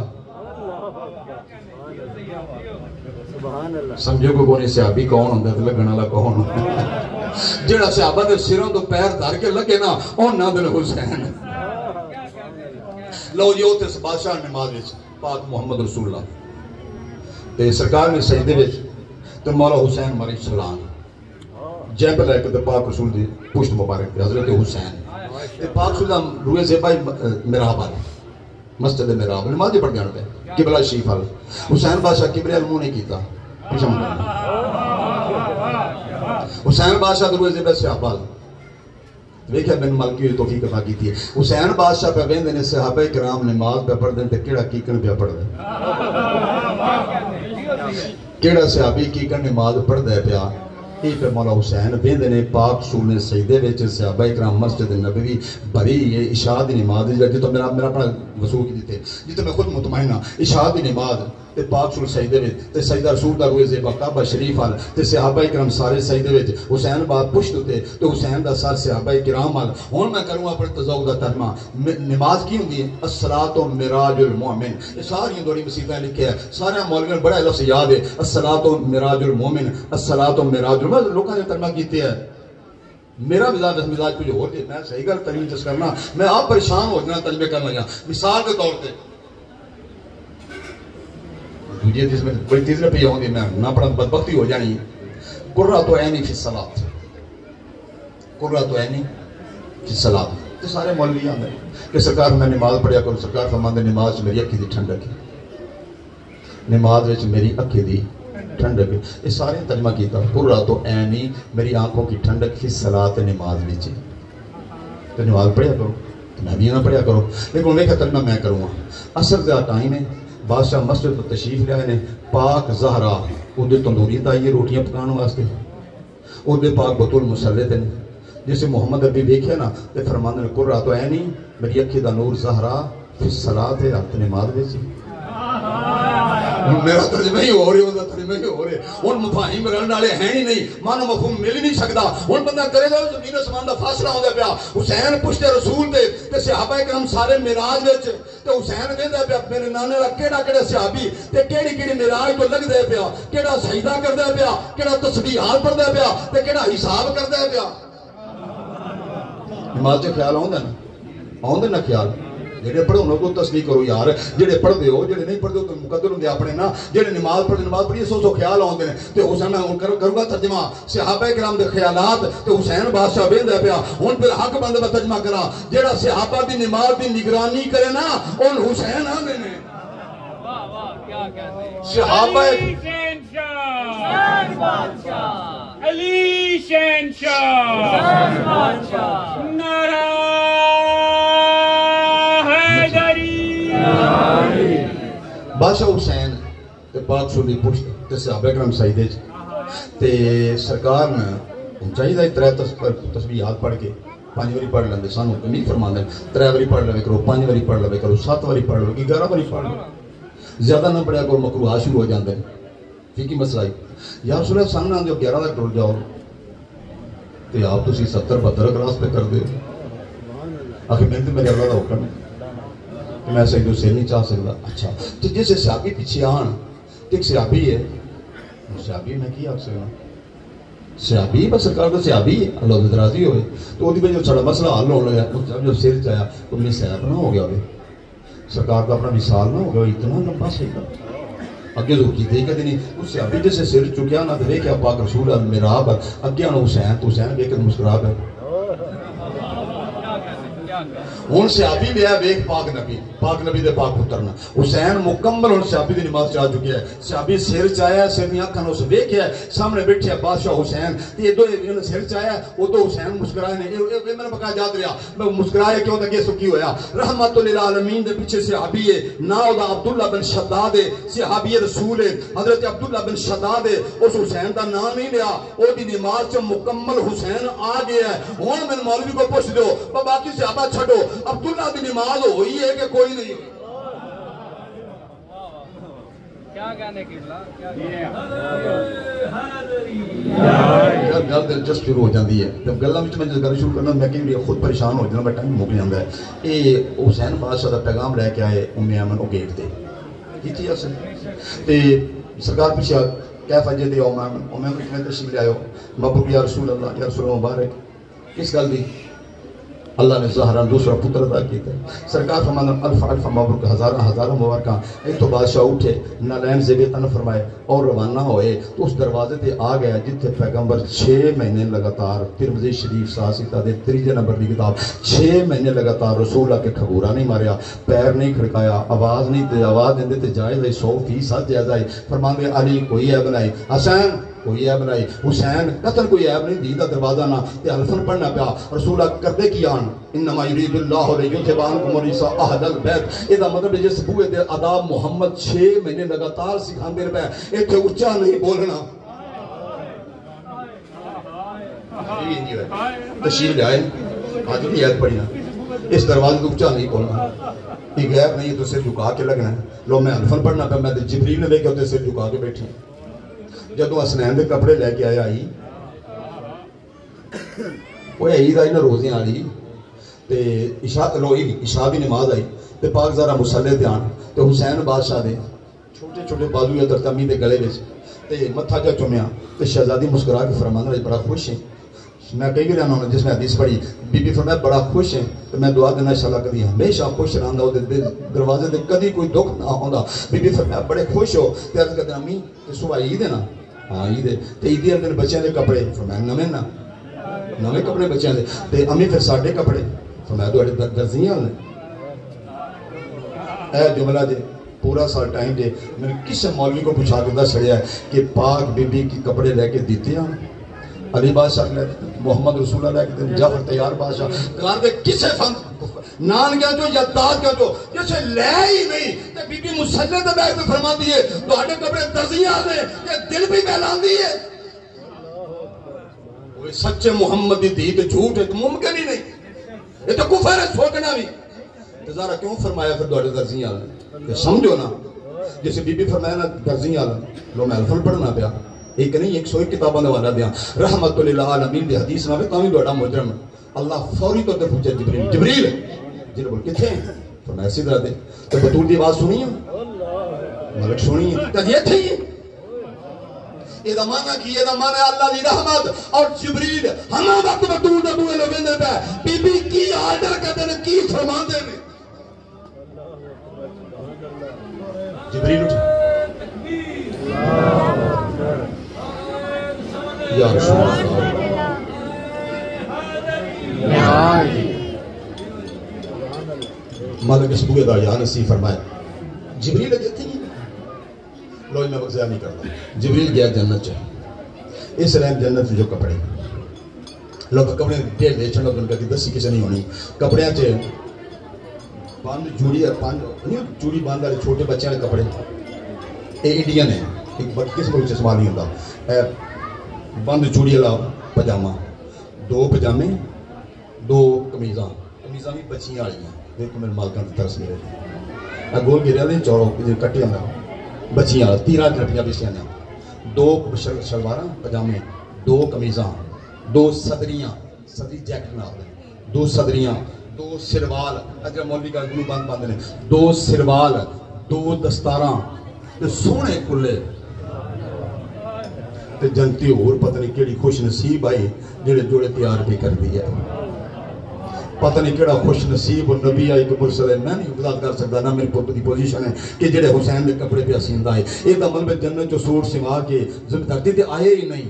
سمجھو کو کوئی صحابی کون ہوندا تے لگن والا کون ہوندا جڑا صحابہ دے سراں تو پیر دھر کے لگے نا اوناں دے حسین لو جی اوتے بادشاہ نماز وچ پاک محمد رسول اللہ تے سرکار نے سجدے وچ تے مولا حسین ماری سلام جیب لے کے تے پاک رسول دی پشت مبارک تے حضرت حسین تے پاک رسول اللہ روئے زیبائی محراب والے مسجد محراب نماز پڑھ جان پہ قبلہ شریف وال حسین بادشاہ قبلے ال منہ نہیں کیتا پیچھے منہ حسین بادشاہ روئے زیبائی صحابہ دیکھا بن ملکی ہوئی توفیق عطا کی تھی. حسین بادشاہ پہ ویندے نے صحابہ کرام نماز پہ پڑھ دیں تے کیڑا کیکن پہ پڑھ دیں. کیڑا صحابی کیکن نماز پڑھ دے پیا. یہ پہ مولا حسین ویندے نے پاک رسول نے سجدے وچ صحابہ کرام مسجد نبوی بھری عشاء دی نماز جتوں میرا اپنا وضو کی دیتے جتوں میں خود مطمئن ہاں عشاء دی نماز تے پاک رسول سجدے وچ تے سجدہ رسول دا روئے زیبا کعبہ شریف وال تے صحابہ کرام سارے سجدے وچ حسین بات پشت تے تے حسین دا سر صحابہ کرام وال. ہن میں کروں اپنے تذوق دا ترجمہ. نماز کی ہوندی ہے الصلاۃ معراج المومن. یہ ساری دوڑی مسیتاں لکھے ہے سارے مولویوں نے بڑا لفظ یاد ہے الصلاۃ معراج المومن الصلاۃ معراج المومن. لوگوں نے ترجمہ کیتے ہے. میرا مزاج کچھ ہو جائے میں صحیح گل ترجمہ جس کرنا میں آپ پریشان ہو جانا ترجمے کرنا لگا. مثال کے طور پہ جس میں بڑی تیزرے پہ ہوں گی میں نہ پڑھا بدبختی ہو جانی. قرۃ عینی فی الصلاۃ قرۃ عینی فی الصلاۃ. تو سارے مولوی آندے کہ سرکار میں نماز پڑھیا کرو. سرکار فرماندے نماز میری اکھی دی ٹھنڈک ہے. نماز وچ میری اکھی دی ٹھنڈک. یہ سارے ترجمہ کیتا قرۃ عینی میری آنکھوں کی ٹھنڈک فی الصلاۃ نماز وچ. تو نماز پڑھیا کرو میں بھی نہ پڑھیا کرو. لیکن انہیں کا ترجمہ میں کروں گا. عصر دا ٹائم ہے بادشاہ مسجد تو تشریف لیا نے. پاک زہرا اودے تندوری تائی روٹیاں پکان واسطے اودے پاک بیت المصلی تے جسے محمد ابی دیکھے نا تے فرماندے نے قرۃ عینی میری اکھی دا نور زہرا فی الصلاۃ ہے نماز وچ. میرا ترجمہ ہی ہو رہے ہوتا ترجمہ ہی ہو رہے. ان مفاہیم رلن والے ہیں ہی نہیں. مانو مفہوم مل ہی نہیں سکتا. ان بندہ کرے گا زمین و اسمان دا فاصلہ ہوندا پیا. حسین پشت رسول تے صحابہ کرام سارے معراج وچ تے حسین کہندا پیا میرے نانے دا کیڑا کیڑا صحابی تے کیڑی کیڑی معراج تو لگدا پیا. کیڑا سجدہ کردا پیا کیڑا تسبیحات پڑھدا پیا تے کیڑا حساب کردا پیا. نماز تے خیال آوندا نا آوندا نا خیال. جڑے پڑھو انہوں کو تصدیق کرو یار. جڑے پڑھ دے ہو جڑے نہیں پڑھ دے ہو تو مقدر ہوں دے اپنے نا. جڑے نماز پڑھی سو خیال آؤں دے تے حسین میں کروں گا ترجمہ صحابہ کرام دے خیالات تے حسین بادشاہ بین دے پیا. ہن پھر حق بند میں ترجمہ کرا جڑا صحابہ دی نماز دی نگرانی کرے نا ان حسین آندے نے. صحابہ علی شہنشاہ نعرہ بادشاہ حسین تے پاک سولی پشت تے صحابہ کرام سجدے تے سرکار نے چاہیے ترے تسبیحات پڑھ کے 5 واری پڑھ لیندے. سانو نہیں فرماندے 3 واری پڑھ لوے کرو 5 واری پڑھ لوے کرو 7 واری پڑھ لو 11 واری پڑھ لو. زیادہ نہ پڑھیا کرو مکروہ شروع ہو جاندے. ٹھیک ہی مسئلہ ہے. یا رسول اللہ سامنے آندے 11 تک ٹر جاؤ تے آپ تسی 70-72 کلاس پہ کر دے. آخر میں تو میرے اللہ دا حکم ہے میں سجدوں سے نہیں چاہ سکتا. اچھا تو جیسے صحابی پیچھے آن ایک صحابی ہے صحابی میں کی آپ سے صحابی بس سرکار کا صحابی ہے اللہ تعالیٰ راضی ہوئے تو وہ جو سارا مسئلہ حل ہونے لگا جب سر چایا تو میں صحاب نہ ہو گیا ہوئے سرکار کا اپنا مثال نہ ہو گیا اتنا لمبا سجدہ اگے ضرور کی تھی کہتے نہیں اس صحابی جیسے سر چکیا نہ تو دیکھا پاک رسول المحراب اگے آنا حسین تو حسین دیکھ کر مسکرا ہے. ہن صحابی بھی ہے ویکھ پاک نبی دے پاک پترنا حسین مکمل ہن صحابی دی نماز چاہ چکی ہے. صحابی سر چایا سر دی اکھاں نوں اس ویکھیا سامنے بیٹھے بادشاہ حسین تے دو نے سر چایا او تو حسین مسکرائے نے اے میرا بقا یاد رہیا میں مسکرائے کیوں تے سکی ہویا رحمت للعالمین دے پیچھے صحابی ہے نا او دا عبداللہ بن شداد ہے صحابی رسول ہے حضرت عبداللہ بن شداد ہے اس حسین دا نام نہیں لیا او دی نماز چ مکمل حسین آ گیا ہے. ہن میں مولوی کو پوچھ دو باقی صحابہ چھڈو عبداللہ دی نماز ہوئی ہے کہ کوئی نہیں. کیا کہنے کی گل دلچسپ شروع ہو جاتی ہے جب گلاں وچ میں گل شروع کرنا میں کئی خود پریشان ہو جانا میں ٹائم مک جاتا ہے. یہ حسین بادشاہ دا پیغام لے کے آئے ام ایمن او گیٹ تے کیتی اصل تے سرکار پیچھے کیف اجے دی ام ایمن کتنے تشریف لے آئے مبروک یا رسول اللہ یا رسول اللہ مبارک کس گل دی اللہ نے زہرا دوسرا پتر عطا کیتا ہے. سرکار فرمانا الف مبروک ہزاروں مبارکاں. ایک تو بادشاہ اٹھے نالین زیب تن فرمائے اور روانہ ہوئے تو اس دروازے تے آ گیا جتھے پیغمبر 6 مہینے لگاتار ترمذی شریف ساسیتا دے 3 نمبر دی کتاب 6 مہینے لگاتار رسول آ کے کھگورا نہیں ماریا پیر نہیں کھڑکایا آواز نہیں تے آواز دیندے تے جائز ہے 100% جائز ہے. فرماندے علی کوئی ہے بنائی حسین کوئی عیب نہیں. حسین قتل کوئی عیب نہیں, دی دا دروازہ نہ تے الفن پڑھنا پیا. رسول اللہ کرتے کی آن انما یرید اللہ لیذھب عنکم الرجس اہل البیت. یہ مطلب جس بوئے دے آداب محمد 6 مہینے لگاتار سکھاندے رہے. ایتھے اونچا نہیں بولنا. تشریف لے آئے آج بھی یاد پڑھی نا, اس دروازے کو اونچا نہیں بولنا. یہ غیر نہیں تو سر جھکا کے لگنا ہے. لو میں الفن پڑھنا پہ میں جبریل نے دیکھا تو سر جھکا کے بیٹھے. جدو حسنین دے کپڑے لے کے آیا آئی وہ عید آئی نا روزیں آئی تے عشاء دی نماز آئی تے پاک زارا مسلے تے آن تے حسین بادشاہ دے چھوٹے چھوٹے بازو ادھر تمی دے گلے وچ تے متھا جا چومیا تے شہزادی مسکرا کے فرمانا بڑا خوش ہیں. میں کئی گریا انہوں نے جس میں حدیث پڑھی بی بی فرمایا بڑا خوش ہیں تو میں دعا دینا انشاءاللہ کدی ہمیشہ خوش رہندا او دے دروازے تے کدی کوئی دکھ نہ ہوندا. بی بی فرمایا بڑے خوش ہو تے عرض کردا امی تے صبح عید ہے نا. ہاں عید ہے تے عید دے بچیاں دے کپڑے فرمایا نویں نا نویں کپڑے بچیاں دے تے امی پھر ساڈے کپڑے فرمایا تواڈے درزیاں نے. اے جملہ دے پورا سال ٹائم دے میں کس مولوی کو پوچھا کے دس چھڑیا ہے کہ پاک بی بی کی کپڑے لے کے دیتے ہیں علی بادشاہ لے دیتے محمد رسول اللہ لے کے جعفر تیار بادشاہ کار دے کسے فن نان کیا جو یا داد کیا جو جسے لے ہی نہیں کہ بی بی مسلح دے بیگ میں فرما دیئے تو آٹے کپڑے درزیاں دے کہ دل بھی بیلان دیئے. وہ سچے محمد دی تو جھوٹ ہے تو ممکن ہی نہیں. یہ تو کفر ہے سوچنا بھی. تزارہ کیوں فرمایا پھر دوڑے درزیاں کہ سمجھو نا جیسے بی بی فرمایا نا درزیاں لو میں الفل پڑھنا پیا ایک نہیں 101 کتابوں نے والا دیا رحمت للعالمین دی حدیث نہ تاوی دوڑا مجرم اللہ فوری طور پر پوچھے جبریل جنہوں بول کتھے ہیں فرمایا سدرہ دے تو بطول دی آواز سنی ہے ملک سنی ہے کہ یہ تھی یہ معنی کی یہ معنی اللہ دی رحمت اور جبریل ہمیں وقت بطول دا دوئے لوگیں دے پہ بی بی کی آرڈر کا دے کی فرما دے میں جبریل اٹھا یا رسول اللہ مالک اس بوئے دا یا نسی فرمائے جبریل جتی نہیں لوئی میں وقت نہیں کرتا. جبریل گیا جنت چاہے اس رہن جنت جو کپڑے لوگ کپڑے ڈیل دے چھنڈا دن کا کی دسی کسے نہیں ہونی کپڑے چاہے باندھ جوڑی ہے جوڑی باندھ دارے چھوٹے بچے ہیں کپڑے اے انڈین ہے ایک بڑی کس کو چسمہ نہیں ہوتا بند چوڑی والا پجامہ 2 پجامے 2 کمیزاں بھی بچیاں والی ہیں دیکھو میرے مالکاں کی طرف سے میرے گول گریا دے چورو کٹے اندر بچیاں 13 کٹیاں بچیاں نے 2 شلواراں پجامے 2 کمیزاں 2 صدریاں صدری جیکٹ نہ آتے 2 صدریاں 2 سروال اگر مولوی کا گلو باندھ نے 2 سروال 2 دستاراں سونے کلے تے جنتی اور پتہ نہیں کیڑی خوش نصیب آئی جڑے جوڑے تیار بھی کر دیا پتہ نہیں کیڑا خوش نصیب اور نبی آئی کہ مرسل ہے میں نہیں اقدار کر سکتا نہ میری پوپی پوزیشن ہے کہ جڑے حسین دے کپڑے پہ حسین آئے ایک دم مطلب جنت جو سوٹ سوا کے زمین دھرتی تے آئے ہی نہیں.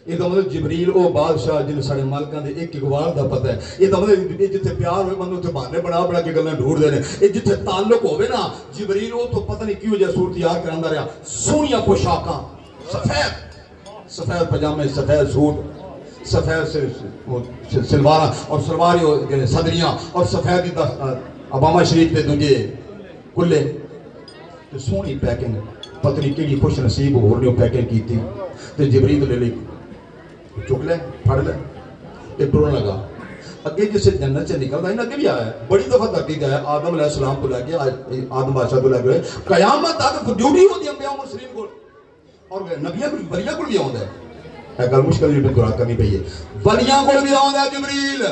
یہ تو مطلب جبریل او بادشاہ جن سارے مالکاں دے ایک وار دا پتہ ہے. یہ تو مطلب جتھے پیار ہوئے بندوں تے بہانے بنا کے گلاں ڈھونڈ دے نے. یہ جتھے تعلق ہوئے نا جبریل او تو پتہ نہیں کیوں جے صورت تیار کراندا رہیا سونیاں پوشاکاں سفید پجامے سفید سوٹ سفید سلوارا اور سلواری صدریاں اور سفید اباما شریف پہ دوجے کلے تو سونی پیکنگ پتنی کیڑی خوش نصیب ہو رہی پیکنگ کی تھی تو جبریل لے لے چک لے پھڑ لے ایک ڈرون لگا اگے جسے جنت سے نکلتا ہے نا بھی آیا ہے بڑی دفعہ دھرتی گیا آدم علیہ السلام کو لے گیا آدم بادشاہ کو لے گئے قیامت تک ڈیوٹی ہوتی انبیاء مرسلین کو اور نبیاں کو ولیاں کو بھی آؤں ہے اگر مشکل نہیں قرآن کرنی پہی ہے ولیاں کو بھی آؤں ہے جبریل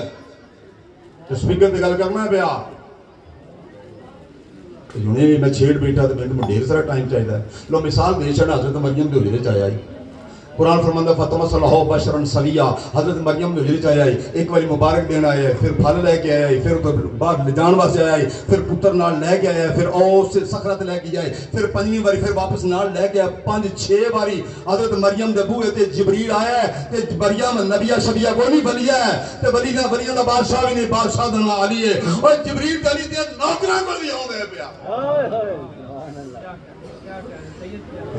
تو سپیکر دے گل کرنا ہے بیا انہیں بھی میں چھیڑ بیٹھا تو میں ڈھیر سارا ٹائم چاہیے ہے لو مثال دے چھڑا حضرت مریم دے حجرے چاہیے آئی قرآن فرماندہ فاطمہ صلی اللہ بشرن سویہ حضرت مریم دے حجرے چاہیے آئی ایک باری مبارک دینا آئے پھر پھل لے کے آئے پھر بعد لجان واسے آئے پھر پتر نال لے کے آئے پھر اوس سے سخرت لے کے آئے پھر 5ویں باری پھر واپس نال لے کے آئے 5-6 باری حضرت مریم دے بوئے تے جبریل آیا ہے تے مریم نبیہ شبیہ کو نہیں ولی ہے تے ولیاں دا بادشاہ بھی نہیں بادشاہ دا علی ہے اور جبریل علی تے نوکراں کو بھی آؤں دے پیا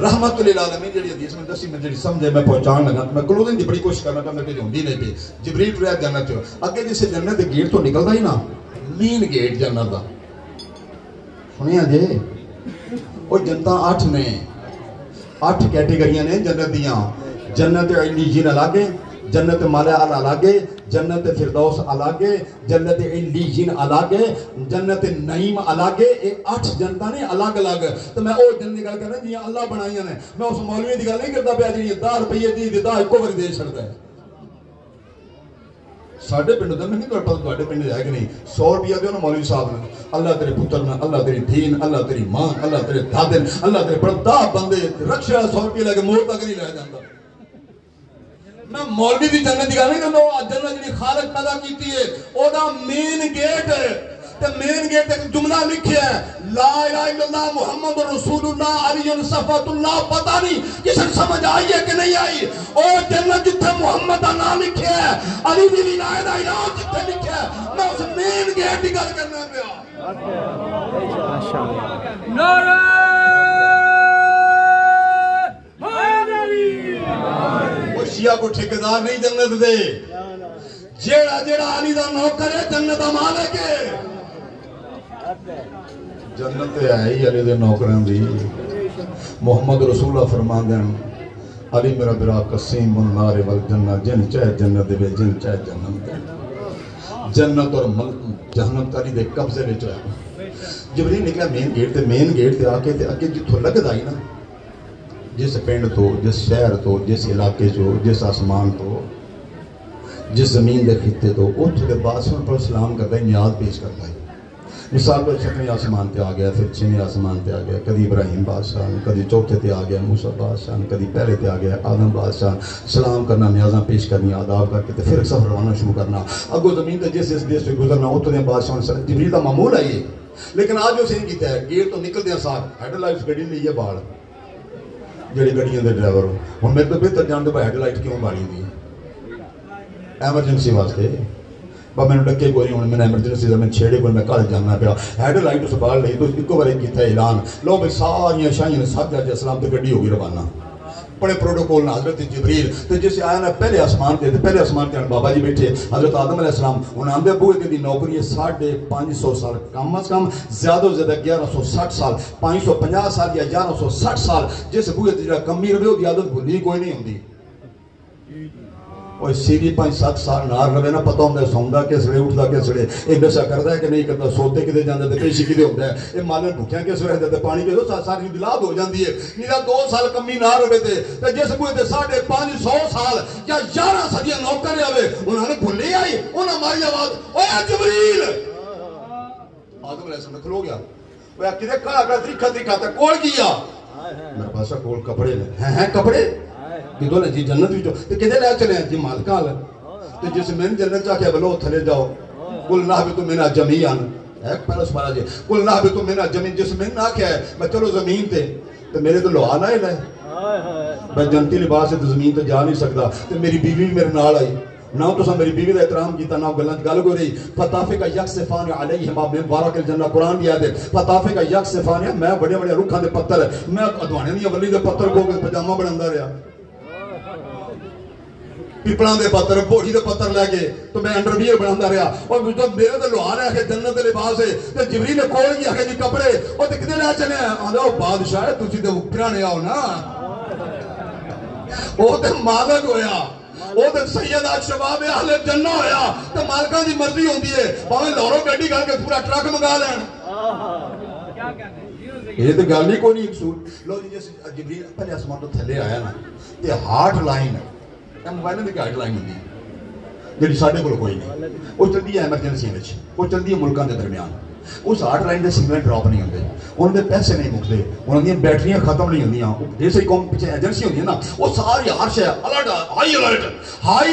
رحمت للعالمین جڑی حدیث میں دسی میں جڑی سمجھے میں پہنچان لگا میں کلوزنگ دی بڑی کوشش کرنا کہ میں کہ ہوندی نہیں پئی جبریل ٹریا جنت اگے جس جنت دے گیٹ تو نکلدا ہی نا مین گیٹ جنت دا سنیا جے او جنتاں 8 نے 8 کیٹیگریاں نے جنت دیاں جنت علیین الگ ہے جنت مالا الگ ہے جنت فردوس الگ ہے جنت علیین الگ ہے جنت نعیم الگ ہے یہ 8 جنتاں نے الگ الگ تو میں او جنت دی گل کرنا جی اللہ بنائیاں نے میں اس مولوی دی گل نہیں کرتا پیا جی 10 روپے دی 10 ایکو واری دے چھڑدا ہے ساڈے پنڈ دا میں نہیں پتہ تواڈے پنڈ ہے کہ نہیں 100 روپیہ دیو نا مولوی صاحب نے اللہ تیرے پتر نا اللہ تیری دین اللہ تیری ماں اللہ تیرے دادے اللہ تیرے بڑا بندے رکشا 100 روپیہ لے کے موڑ تک نہیں لے جاندا میں مولوی دی جنت دی گل نہیں کردا او جنت جڑی خالق پیدا کیتی ہے او دا مین گیٹ تے مین گیٹ تے جملہ لکھیا ہے لا الہ الا اللہ محمد رسول اللہ علی صفات اللہ پتہ نہیں کسے سمجھ آئی ہے کہ نہیں آئی او جنت جتھے محمد دا نام لکھیا ہے علی دی ولایت دا اعلان جتھے لکھیا ہے میں اس مین گیٹ دی گل کرنا پیا ماشاءاللہ نعرہ شیعہ کو ٹھیکیدار نہیں جنت دے جیڑا جیڑا علی دا نوکر ہے جنت دا مالک ہے جنت ہے ہی علی دے نوکراں دی محمد رسول اللہ فرماندے ہیں علی میرا برا قسیم النار والجنہ جن چاہے جنت دے جن چاہے جنت دے جنت اور جہنم تالی دے قبضے وچ ہے جبریل نکلا مین گیٹ تے آ کے تے اگے جتھوں لگدا ہی نا جس پنڈ تو جس شہر تو جس علاقے جو جس آسمان تو جس زمین دے خطے تو اوتھے دے بادشاہ پر سلام کرتا ہے نیاز پیش کرتا ہے مثال پر 6ویں آسمان تے آ گیا پھر 6ویں آسمان تے آ گیا کدی ابراہیم بادشاہ کدی چوتھے تے آ گیا موسیٰ بادشاہ کدی پہلے تے آ گیا آدم بادشاہ سلام کرنا نیازاں پیش کرنی آداب کر کے تے پھر سفر روانہ شروع کرنا اگو زمین تے جس دیش سے گزرنا اوتھے دے بادشاہ جبریل دا معمول ہے یہ لیکن آج جو سین کیتا ہے گیٹ تو نکل دیا صاحب ہیڈ لائٹس گڈی لئی ہے بال جڑی گڈیاں دے ڈرائیور ہن میرے تو بہتر جان دے ہیڈ لائٹ کیوں بالی دی ایمرجنسی واسطے با میں ڈکے کوئی نہیں ہن میں ایمرجنسی دا میں چھیڑے کوئی میں کل جانا پیا ہیڈ لائٹ اس بال لئی تو ایک بار کیتا اعلان لو بھئی ساری شاہیاں سب علیہ السلام تے گڈی ہو گئی روانہ بڑے پروٹوکول نہ حضرت جبریل تے جسے آیا نا پہلے آسمان تے بابا جی بیٹھے حضرت آدم علیہ السلام انہوں آندے بوئے دی نوکری ہے 550 سال کم از کم زیادہ زیادہ 1160 سال 550 سال یا 1160 سال جس بوئے تے جڑا کمی روے ہو دی عادت بھلی کوئی نہیں ہوندی اور سیدھی 5-7 سال نار روے نا پتہ ہوندہ ہے سوندا کس ویلے اٹھدا کس ویلے اے نشا کردا ہے کہ نہیں کردا سوتے کدے جاندا تے پیشی کدے ہوندا ہے اے مالن بھوکیاں کس ویلے رہندا تے پانی کے دو ساری دلاد ہو جاندی ہے میرا 2 سال کمی نہ روے تے جس کوئی تے 550 سال یا 11 صدیاں نوکر آوے انہاں نے بھلے آئی انہاں ماری آواز اوے جبریل آدم علیہ السلام کھلو گیا اوے کدے کھڑا تریکھا تے کول کیا میرے پاس کول کپڑے ہیں کپڑے کدو نے جی جنت بھی تے کدے لے چلے جی مالکاں لے تے جس میں جنت چا کے بلو تھلے جاؤ قل نہبط منها جميعا ایک پرس پارا جی قل نہبط منها جميعا جس میں نہ کیا ہے میں چلو زمین تے میرے تو لوہا نہ لے میں جنتی لباس سے زمین تے جا نہیں سکتا تے میری بیوی میرے نال آئی نہ تو میری بیوی دا احترام کیتا نہ گل کو رہی فطافق یکسفان علیہما من ورق الجنہ قرآن دی آیت فطافق یکسفان میں بڑے بڑے رکھاں دے پتر میں ادوانے دی ولی دے پتر کو پجامہ بناندا رہیا پیپڑاں دے پتر بوڑی دے پتر لے کے تو میں انڈر ویئر بناندا رہیا اور مجھے میرے تے لوہا ہے کہ جنت دے لباس ہے تے جبریل نے کول کیا کہ جی کپڑے او تے کدے لے چلے آندا او بادشاہ تسی تے اوپرانے آؤ نا او تے مالک ہویا او تے سید شباب اہل جنہ ہویا تے مالکاں دی مرضی ہوندی ہے بھاویں لاہوروں گڈی کر کے پورا ٹرک منگا لین کیا کہندے یہ تے گل ہی کوئی نہیں اصول لو جی جبریل پہلے آسمان تو تھلے آیا نا تے ہارٹ لائن موبائل کی گائیڈ لائن ہوتی جی سارے کو کوئی نہیں وہ چلتی ہے ایمرجنسی میں وہ چلتی ہے ملکوں کے درمیان اس ہارٹ لائن کے سگنل ڈراپ نہیں ہوتے انہوں نے پیسے نہیں مکتے انہوں نے بیٹریاں ختم نہیں ہوتی جیسے قوم پیچھے ایجنسی ہوتی ہے نا وہ ساری ہارش ہے ہائی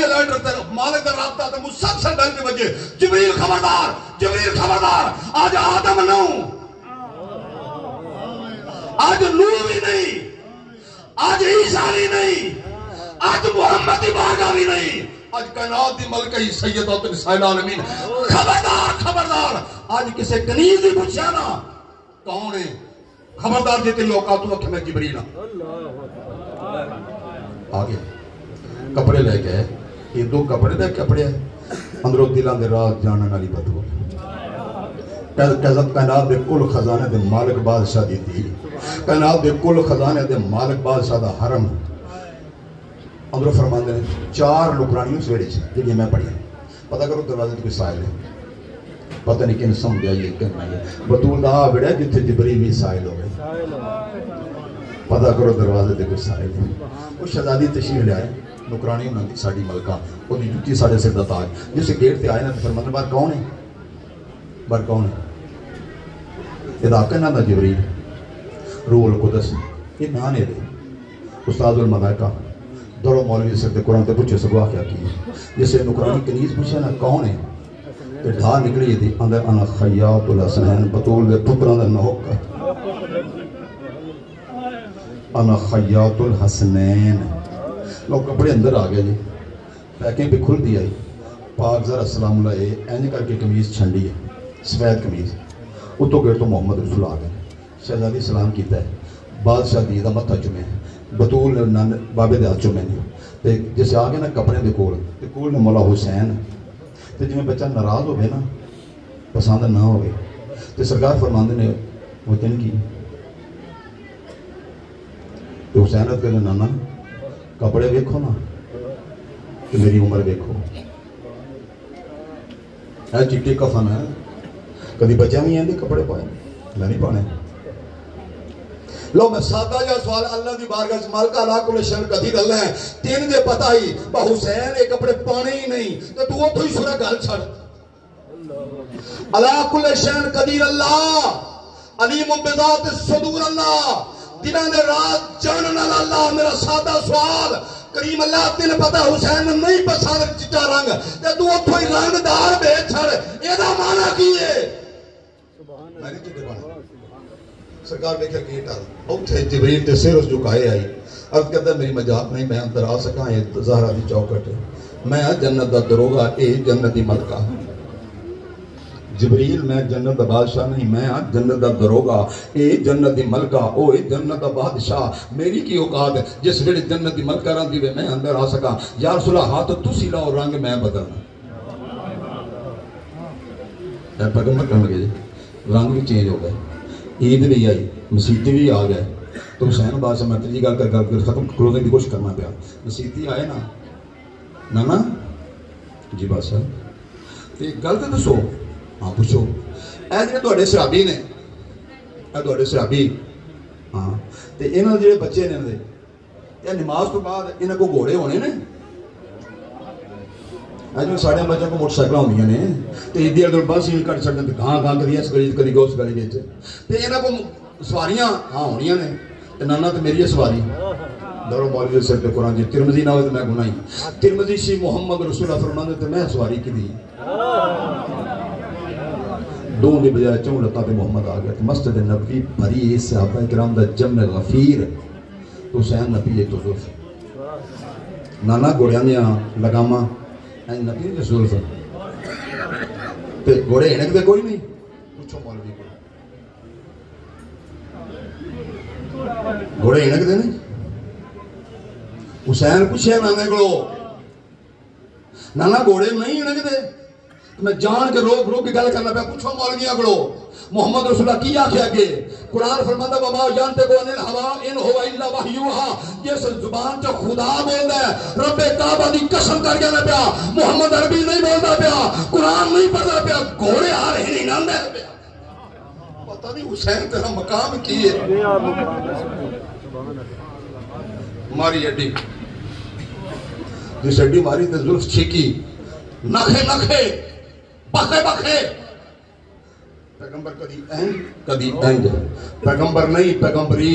الرٹ مالک کا رابطہ تو مسلسل ڈر کے وجہ جبریل خبردار آج آدم نو آج نوح بھی نہیں آج عیسیٰ بھی نہیں آج محمد باغا بھی نہیں آج کائنات دی ملکہ ہی سیدات نساء العالمین خبردار آج کسے کنیز دی پوچھا نا کون ہے خبردار جی تیری اوقات تو کہ میں جبریل ہوں. آگے کپڑے لے گئے. یہ دو کپڑے دے کپڑے ہیں اندروں دلان دے راز جانن والی بدبو. کائنات دے کل خزانے دے مالک بادشاہ دی تھی. کائنات دے کل خزانے دے مالک بادشاہ دا حرم. اندروں فرماندے نے 4 نوکرانیوں سویڑے سے جنہیں میں پڑھی. پتہ کرو دروازے کوئی سائل ہے. پتہ نہیں کن سمجھا یہ کن نہیں ہے. بطول دا بڑے جتھے جبریل بھی سائل ہو گئے. پتہ کرو دروازے کوئی سائل ہے. وہ شہزادی تشریف لے آئے. نوکرانی انہوں نے ساڑی ملکہ وہ دی جوتی ساڑے سے دتاج جسے گیٹ تے آئے نا تو فرماندے بار کون ہے؟ بار کون ہے؟ اداکہ نا دا جبریل روح القدس یہ نانے دے استاد الملائکہ درو مولوی سے قرآن تے پوچھے سگوا کیا کی جسے نکرانی کنیز پوچھے نا کون ہے تے ڈھا نکلی تھی اندر انا خیاط الحسنین بطول دے پتران دے نوک انا خیاط الحسنین لوگ کپڑے اندر آ گئے جی پیکیں پہ کھل دیا پاک ذرا السلام علیہ اینج کر کے کمیز چھنڈی ہے سفید کمیز اتو گئے تو محمد رسول آ گئے شہزادی سلام کیتا ہے بادشاہ دی دا متھا چمے بطول بابے دے ہاتھ چمے نہیں جیسے آگے نا کپڑے دے کول نے مولا حسین تے جی میں بچہ ناراض ہو گئے نا پسند نہ ہو گئے تے سرکار فرماندے نے وطن کی تے حسین رت کہنے نانا کپڑے دیکھو نا کہ میری عمر دیکھو ہے چٹی کفن ہے کدی بچہ نہیں ہیں کپڑے پائے میں نہیں پانے لو میں سادہ جا سوال اللہ دی بارگاہ سے مالکہ اللہ کل شہر قدیر اللہ ہے تین دے پتہ ہی با حسین ایک کپڑے پانے ہی نہیں تو وہ تو ہی سورہ گال چھڑ اللہ کل شہر قدیر اللہ علیم بذات صدور اللہ دنوں دے رات جانن اللہ میرا سادہ سوال کریم اللہ تین پتہ حسین نہیں پسند چٹا رنگ تے تو اتھو ہی رنگ دار بے چھڑ یہ دا معنی کی ہے میں نہیں چٹے بانا سرکار دیکھا گیٹ آ اتھے جبریل تے سیرس جھکائے آئی عرض کہتا ہے میری مجاق نہیں میں اندر آ سکا یہ زہرہ دی چوکٹ ہے میں جنت دا دروگا اے جنت دی ملکہ جبریل میں جنت دا بادشاہ نہیں میں جنت دا دروگا اے جنت دی ملکہ او اے جنت دا بادشاہ میری کی اوقات جس ویڑے جنت دی ملکہ رہن دیوے میں اندر آ سکا یا رسول اللہ ہاتھ تو سی لاؤ رنگ میں بدلنا اے پیغمبر کرنے لگے رنگ بھی چینج ہو گئے عید بھی آئی مسیحی بھی آ گئے تو حسین بادشاہ میں تیجی گل کر ختم کلوزنگ کی کوشش کرنا پیا مسیحی آئے نا نانا جی بادشاہ تے گل تے دسو ہاں پوچھو اے جڑے تواڈے صحابی نے اے تواڈے صحابی ہاں تے انہاں جڑے بچے نے دے یہ نماز تو بعد انہاں کو گھوڑے ہونے نے اج میں ساڑے بچوں کو موٹر سائیکل ہوندیاں نے تے ادھر ادھر بس ہی کٹ چھڈن تے گاں گاں کری اس گلی کری گوس گلی وچ تے انہاں کو سواریاں ہاں ہونیاں نے تے نانا تے میری سواری درو مولوی سے تے قرآن جی ترمذی نہ ہوئے تے میں گناہی ترمذی سی محمد رسول اللہ فرماندے تے میں سواری کی دی دون دی بجائے چون لتا پہ محمد آ گیا مسجد نبی بھری صحابہ کرام دا جمع غفیر حسین نبی ہے تو ظلف نانا گوڑیاں دیا لگاما نبی ہے ظلف تے گوڑے ہنک دے کوئی نہیں پوچھو مولوی کو گوڑے ہنک دے نہیں حسین پوچھے نانے کو نانا گوڑے نہیں ہنک دے میں جان کے روک کے گل کرنا پہ پوچھو مولویاں کو محمد رسول اللہ کی آخیا کہ قرآن فرماتا وما جانتے کو انل ہوا ان ہوا الا وحیوہا یہ زبان جو خدا بولدا ہے رب کعبہ دی قسم کر کے نہ پیا محمد عربی نہیں بولدا پیا قرآن نہیں پڑھدا پیا گھوڑے آ رہے نہیں ناندا پیا پتہ نہیں حسین تیرا مقام کی ہے ماری اڈی جس اڈی ماری تے زلف چھکی نکھے نکھے بکھے بکھے پیغمبر کدی اینج پیغمبر نہیں پیغمبری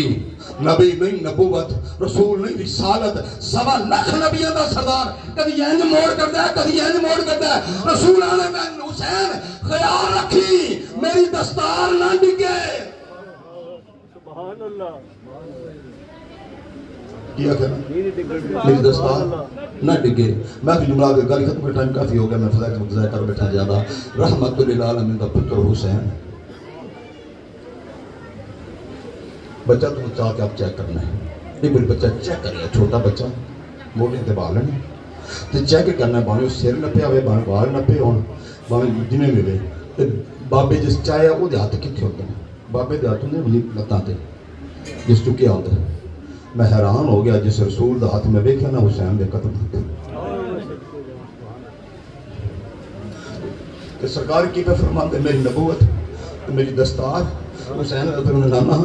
نبی نہیں نبوت رسول نہیں رسالت سوا لکھ نبیوں دا سردار کدی اینج موڑ کرتا ہے کدی اینج موڑ کرتا ہے رسول آنے میں حسین خیال رکھی میری دستار نہ ڈگے سبحان اللہ کیا کہنا میری دستار نہ ڈگے میں بھی جملہ کے گالی ختم کا ٹائم کافی ہو گیا میں فضائے کا مقضائے کر بیٹھا زیادہ رحمت للعالمین دا پتر حسین بچہ تم چاہ کے آپ چیک کرنا ہے، ایک بڑی بچہ چیک کر لیا، چھوٹا بچہ موٹے تے بال ہیں تو چیک کرنا ہے، باویں سر نپے ہوئے باویں بال نپے ہون باویں جنہیں ملے تے بابے جس چاہے وہ ہاتھ کتنے ہوتے ہیں، بابے دے ہاتھ ہوندے لتاں تے جس چکیا ہوتا ہے۔ میں حیران ہو گیا جس رسول دا ہاتھ میں دیکھا نا حسین دے قدم تھے کہ سرکار کی پہ فرماتے میری نبوت میری دستار حسین رضی اللہ عنہ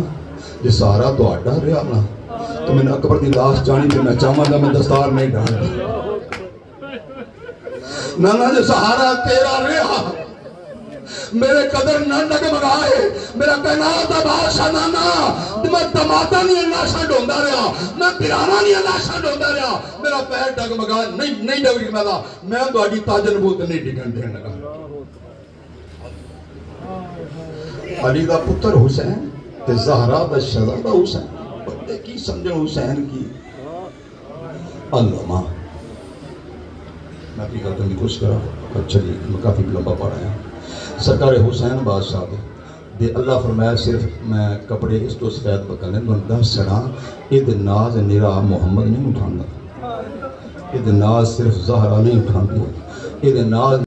جی سارا تو آڈا رہا نا تو میں نے اکبر دی لاش جانی تو میں چاہاں گا میں دستار نہیں ڈھانڈا نانا جو سہارا تیرا رہا میرے قدر نہ ڈگمگائے میرا کائنات دا بادشاہ نانا میں دماتا نہیں ناشا ڈھوندا رہا میں پیرانا نہیں ناشا ڈھوندا رہا میرا پیر ڈگمگا نہیں ڈگمگا میں تہاڈی تاج نبوت نہیں ڈگن دین لگا۔ علی دا پتر حسین تے زہرا دا شہزادہ حسین بندے کی سمجھن حسین کی اللہ ماں میں اپنی گل کرنے کی کوشش کرا چلی میں کافی لمبا پڑھا ہے۔ سرکار حسین بادشاہ دے اللہ فرمایا صرف میں کپڑے اس تو سفید بکنے دس سڑا یہ ناز نرا محمد نہیں اٹھانا یہ ناز صرف زہرا نہیں اٹھاندی یہ ناز